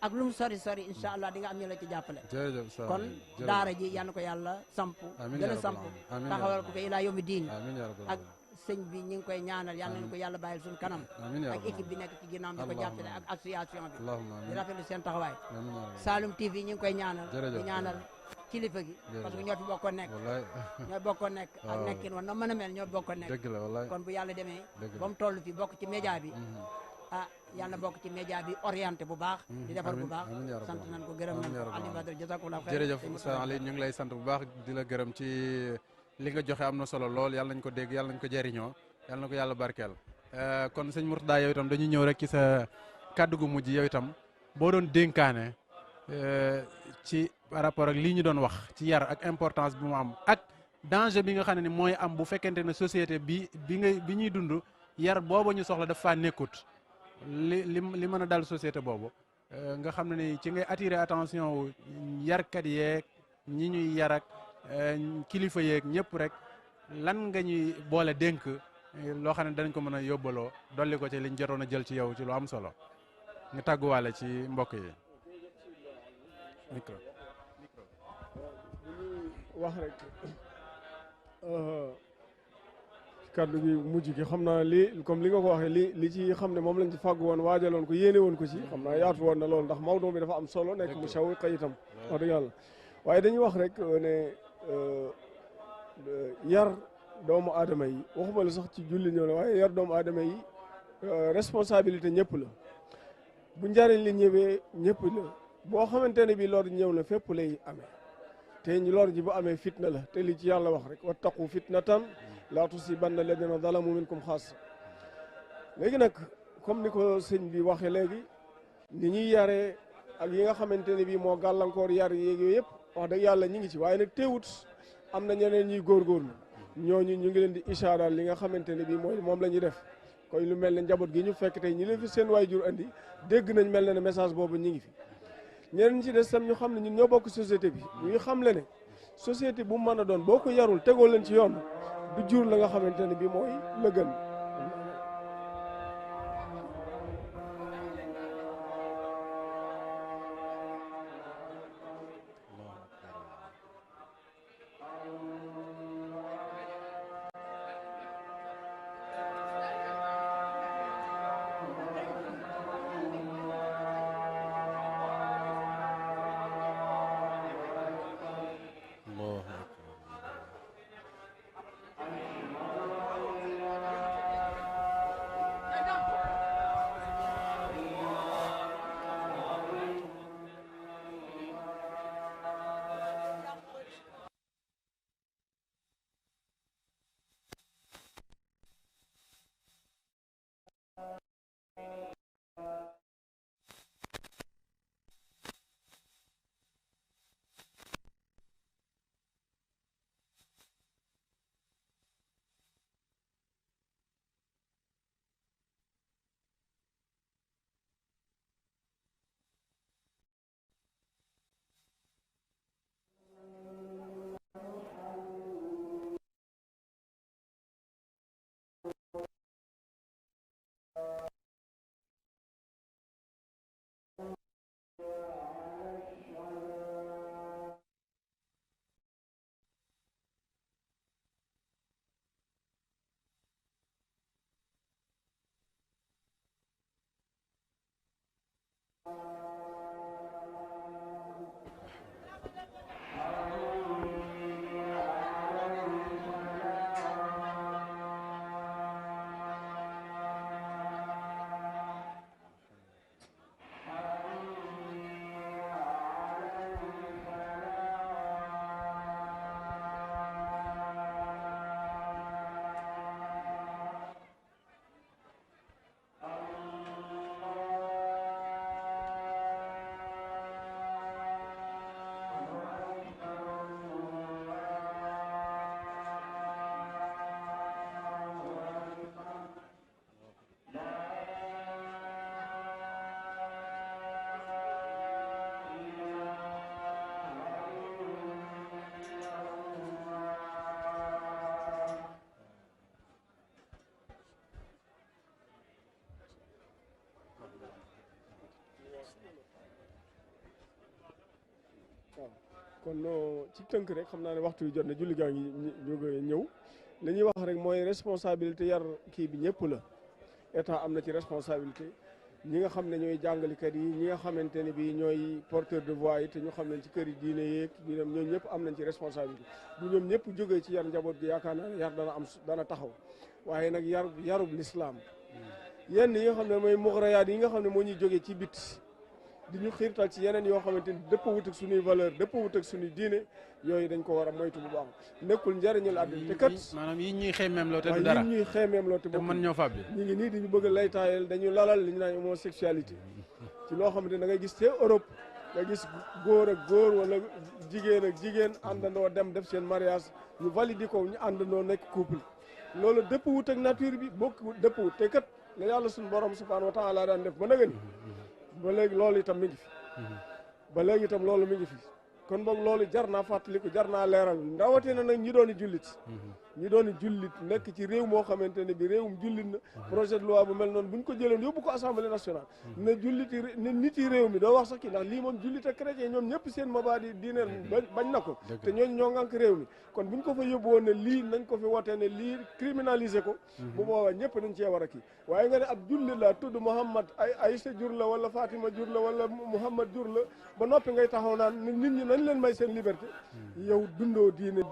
ak lu mu sori sori incha allah di nga am ñu la ci jàppale. jërëjëf Oustaz kon Alioune, jërëjëf. daara ji yal na ko yàlla samp Amiin gën yaa a rabbal samp aalamiin. Amiin yaa taxawal rabbal ko ba ilaa yawmi diin amiin yaa rabbal ak aalamiin. sëñ bi ñu ngi koy ñaanal yal nañu ko yàlla bàyyil suñu kanam amiin yaa ak rabbal équipe bi nekk ci ginnaaw di ko Allahumma jàppale ak association bi Allahumma di amiin. rafetlu seen taxawaay Amiin yaa rabbal Saloum TV ñu ngi koy ñaanal Jërëjëf, di ñaanal kilifa gi parce que ñoo fi bokkoon nekk wallaay ñoo bokkoon nekk ak Waaw. nekkin woon na mën a mel ñoo bokkoon nekk dëgg la wallaay kon bu yàlla demee dëgg la. ba mu toll fi bokk ci média bi Mhm. ah yàlla bokk ci média bi orienté bu baax di defar bu amiin, baax amiin yaa rabbal sant nañ ko gërëm amiin nañ yaa ko rabbal Aliou Badara jazakallahu xayr jërëjëf Oustaz Alioune ñu ngi lay sant bu baax di la gërëm ci li nga joxe am na solo lool yàlla nañ ko dégg yàlla nañ ko jëriñoo yàlla na ko yàlla barkeel. kon sëñ Mourtada yow itam dañuy ñëw rek ci sa kàddu gu mujj yow itam boo doon dénkaane ci par rapport ak lii ñu doon wax ci yar ak importance bi mu am ak danger bi nga xam ne ni mooy am bu fekkente ne société bi ñuy dund yar booba ñu soxla daf faa nekkut li mën a dal société boobu nga xam ne ni ci ngay attirer attention wu yarkat yeeg ñi ñuy yar ak kilifa yeeg ñëpp rek lan nga ñuy boole dénk loo xam ne danañ ko mën a yóbbaloo dolli ko ci liñ jotoon a jël ci yow ci lu am solo nga tàgguwaale ci mbokk yi micro wax rek kaddu gi mujj gi xam naa li comme li nga ko waxee li ci xam ne moom lañ ci fàggu woon waajaloon ko yéene woon ko ci xam naa yaatu woon na loolu ndax Maodo bi dafa am solo nekk mu saw xëyitam wax dëgg yàlla waaye dañuy wax rek ne yar doomu aadama yi waxuma la sax ci julli ñëw la waaye yar doomu aadama yi responsabilité ñëpp la bu njariñ li ñëwee ñëpp la boo xamante ne bi lor ñëw na fépp lay amee te lor ji bu amee fitna la te li ci yàlla wax rek wattaqu fitnatan laa tusibanna alladina zalamu minkum xaasa léegi nag comme ni ko sëñ bi waxee léegi ni ñuy yaree ak yi nga xamante ne bii moo gàllankoor yar yeeg yooyu yëpp wax dëgg yàlla ñi ngi ci waaye nag teewut am na ñeneen ñuy góorgóorlu ñooñu ñu ngi leen di ishaaraal li nga xamante ne bii mooy moom la ñuy def koy lu mel ne njaboot gi ñu fekk tey ñi leen fi seen waajur andi dégg nañ mel na ne message boobu ñi ngi fi ñeneen ci des tam ñu xam ne ñun ñoo bokk société bi ñu xam le ne société bu mu mën a doon boo ko yarul tegoo leen ci yoon du jur la nga xamante ne bii mooy la gën kon ci tënk rek xam naa ne waxtu wi jot na julli gaa ngi ñëw li ñuy wax rek mooy responsabilité yar kii bi ñëpp la état am na ci responsabilité ñi nga xam ne ñooy jàngalikat yi ñi nga xamante ne bi ñooy porteur de voix yi te ñu xam ne ci kër yi diine yeeg ñoom ñëpp am nañ ci responsabilité bu ñoom ñëpp jógee ci yar njaboot gi yaakaar naa ne yar dana taxaw waaye nag yarub lislaam yenn yi nga xam ne mooy muxrayaat yi nga xam ne moo ñuy jógee ci bit di ñu xiirtal ci yeneen yoo xamante ni dëpp wut ak suñuy valeur dëpp wut ak suñuy diine yooyu dañ ko war a moytu bu baax nekkul njëriñul àddina te kat maanaam yi ñuy xeemeem loo te du dara yi ñuy xeemeem loo te mën ñoo fab bi ñu ngi nii diñu bëgg lay taayal dañu lalal li ñu naan homosexualité ci loo xamante da ngay gis te Europe nga gis góor ak góor wala jigéen ak jigéen àndandoo dem def seen mariage ñu validé ko ñu àndandoo nekk couple loolu dëpp wut ak nature bi bokk dëpp wut te kat la yàlla suñu borom subhanahu wa taala daan def ba nga ni ba léegi loolu itam mi ngi fi ba léegi itam loolu mi ngi fi kon boog loolu jar naa fàttaliku jar naa leeral rawatina nag ñi dooni jullit nekk ci réew moo xamante ne bi réewum jullit na projet de loi bu mel noonu bu ñu ko jëloon yóbbu ko assemblée nationale ne julliti ne nit yi réew mi doo wax sax kii ndax lii moom jullit ak chrétien ñoom ñëpp seen mabaadi diine bañ na ko te ñooñu ñoo ngànk réew mi kon bu ñu ko fa yóbbu woon ne lii nañ ko fi wotee ne lii criminalisé ko bu boobaa ñëpp dañ cee war a kii waaye nga ne ab jullit la tudd Muhammad Aysa jur la wala Fatima jur la wala Muhammad jur la ba noppi ngay taxaw naan nit ñi nañ leen may seen liberté yow dundaloo diine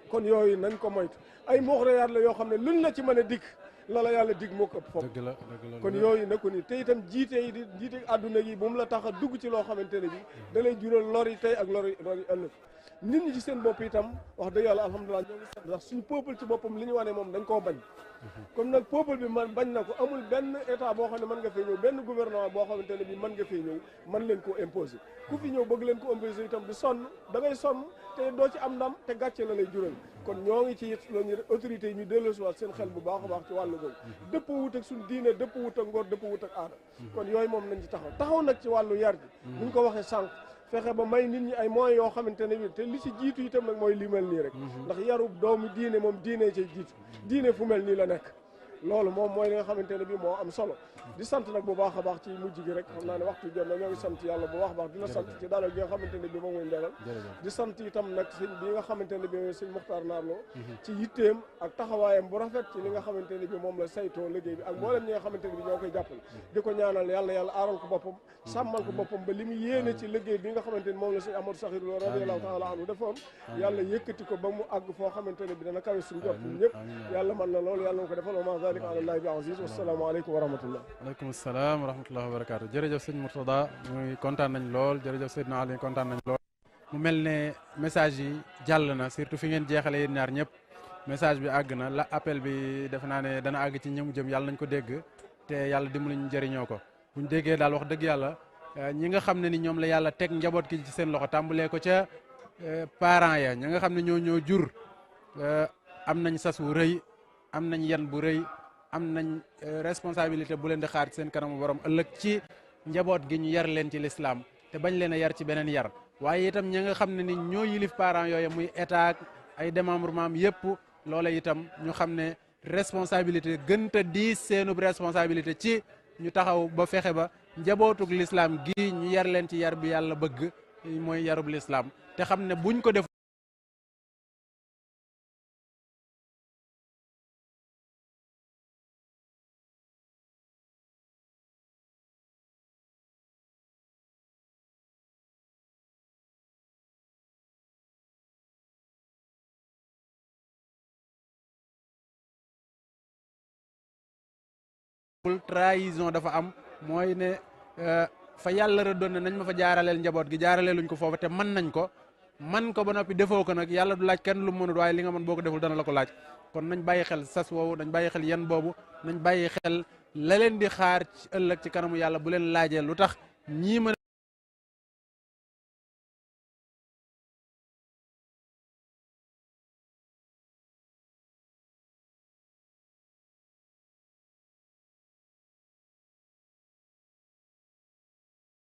kon yooyu nañ ko moytu ay muxrayaat la yoo xam ne luñ la ci mën a dikk la yàlla dig moo ko ëpp foofu kon yooyu na ko ni te itam jiite àdduna yi bu mu la tax a dugg ci loo xamante ne bi da lay jural lor yi tey ak lor yi ëllëg nit ñi ci seen bopp itam wax dëgg yàlla alhamdulilah ñoo ngi sant ndax suñu peuple ci boppam li ñu wane moom dañ koo bañ comme nag peuple bi man bañ na ko amul benn état boo xam ne mën nga fay ñëw benn gouvernement boo xamante ne bi mën nga fay ñëw mën leen koo imposer ku fi ñëw bëgg leen ko imposer itam di sonn da ngay sonn te doo ci am ndam te gàcce la lay jural kon ñoo ngi ci loolu autorités yi ñu delloosiwaat seen xel bu baax a baax ci wàllu googu dëpp wut ak suñu diine dëpp wut ak ngor dëpp wut ak aada kon yooyu moom nañ ci taxaw nag ci wàllu yar ji buñ ko waxee sànq fexe ba may nit ñi ay moyens yoo xamante ne bi te li ci jiitu itam nag mooy li mel nii rek ndax yarub doomu diine moom diine ci jiitu diine fu mel nii la nekk loolu moom mooy li nga xamante ne bi moo am solo di sant nag bu baax a baax ci mujj gi rek xam naa ne waxtu jot na ñoo ngi sant yàlla bu baax a baax dina sant ci dalal gi nga xamante ne bi moom mooy dalal di sant itam nag sëñ bi nga xamante ne bi sëñ Muxtaar Naarlo ci yitteem ak taxawaayam bu rafet ci li nga xamante ne bi moom la saytoo liggéey bi ak mboolem ñi nga xamante ne bi ñoo koy jàppale di ko ñaanal yàlla aaral ko boppam sàmmal ko boppam ba li mu yéene ci liggéey bi nga xamante ne moom la sëñ Amadou Sakhir Lo radiyallahu taala anhu defoon yàlla yëkkati ko ba mu àgg foo xamante ne bi dana kawe suñu jot ñëpp yàlla mën na loolu yàlla na ko defal wa ma zalika ala llahi bi aziz wassalaamu aleykum wa rahmatullah aleykum salaam wa rahmatullahi wa barakaatu jërëjëf sëñ Mourtada muy kontaan nañ lool jërëjëf Seydina Ali kontaan nañ lool mu mel ne message yi jàll na surtout fi ngeen jeexale yéen ñaar ñëpp message bi àgg na la appel bi defe naa ne dana àgg ci ñëmu jëm yàlla nañ ko dégg te yàlla dimbali ñu jëriñoo ko buñ déggee daal wax dëgg yàlla ñi nga xam ne ni ñoom la yàlla teg njaboot gi ci seen loxo tàmbalee ko ca parents ya ñi nga xam ne ñoo jur am nañ sas wu rëy am nañ yan bu rëy am nañ responsabilité bu leen di xaar ci seen kanamu borom ëllëg ci njaboot gi ñu yar leen ci lislaam te bañ leen a yar ci beneen yar waaye itam ñi nga xam ne ni ñoo yilif parents yooyu muy état ay démembrement am yëpp loola itam ñu xam ne responsabilité gënta diis seenub responsabilité ci ñu taxaw ba fexe ba njabootug lislaam gi ñu yar leen ci yar bi yàlla bëgg mooy yarub lislaam te xam ne buñ ko def trahison dafa am mooy ne fa yàlla rëddoon ne nañ ma fa jaaraleel njaboot gi jaaraleeluñ ko foofu te mën nañ ko man ko ba noppi defoo ko nag yàlla du laaj kenn lu mu mënut waaye li nga mën boo ko deful dana la ko laaj kon nañ bàyyi xel sas woowu nañ bàyyi xel yan boobu nañ bàyyi xel la leen di xaar ci ëllëg ci kanamu yàlla bu leen laajee lu tax ñii mën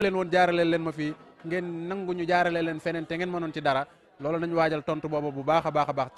leen woon jaarale leen ma fii ngeen nangu ñu jaarale leen feneen te ngeen mënoon ci dara loolu nañ waajal tontu boobu bu baax a baax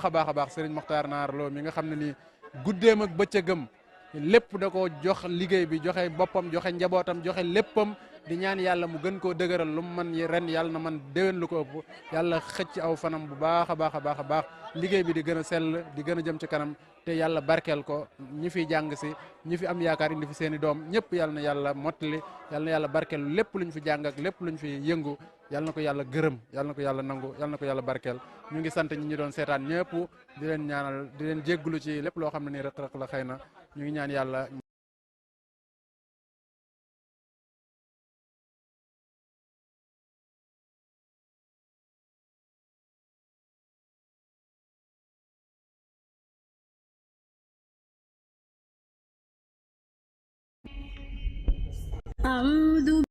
baax a baax Serigne Mokhtar Naar Lo mi nga xam ne nii guddeem ak bëccëgam lépp da ko jox liggéey bi joxe boppam joxe njabootam joxe léppam di ñaan yàlla mu gën koo dëgëral lu mu man ren yàlla na man déwén lu ko ëpp yàlla xëcc aw fanam bu baax a baax a baax a baax liggéey bi di gën a sell di gën a jëm ci kanam te yàlla barkeel ko ñi fi jàng si ñi fi am yaakaar indi fi seen i doom ñëpp yàlla na yàlla mottali yàlla na yàlla barkeel lépp luñ fi jàng ak lépp luñ fi yëngu yàlla na ko yàlla gërëm yàlla na ko yàlla nangu yàlla na ko yàlla barkeel ñu ngi sant ñi ñu doon seetaan ñëpp di leen ñaanal di leen jégglu ci lépp loo xam ne nii rëq-rëq la xëy na ñu ngi ñaan yàlla أعوذ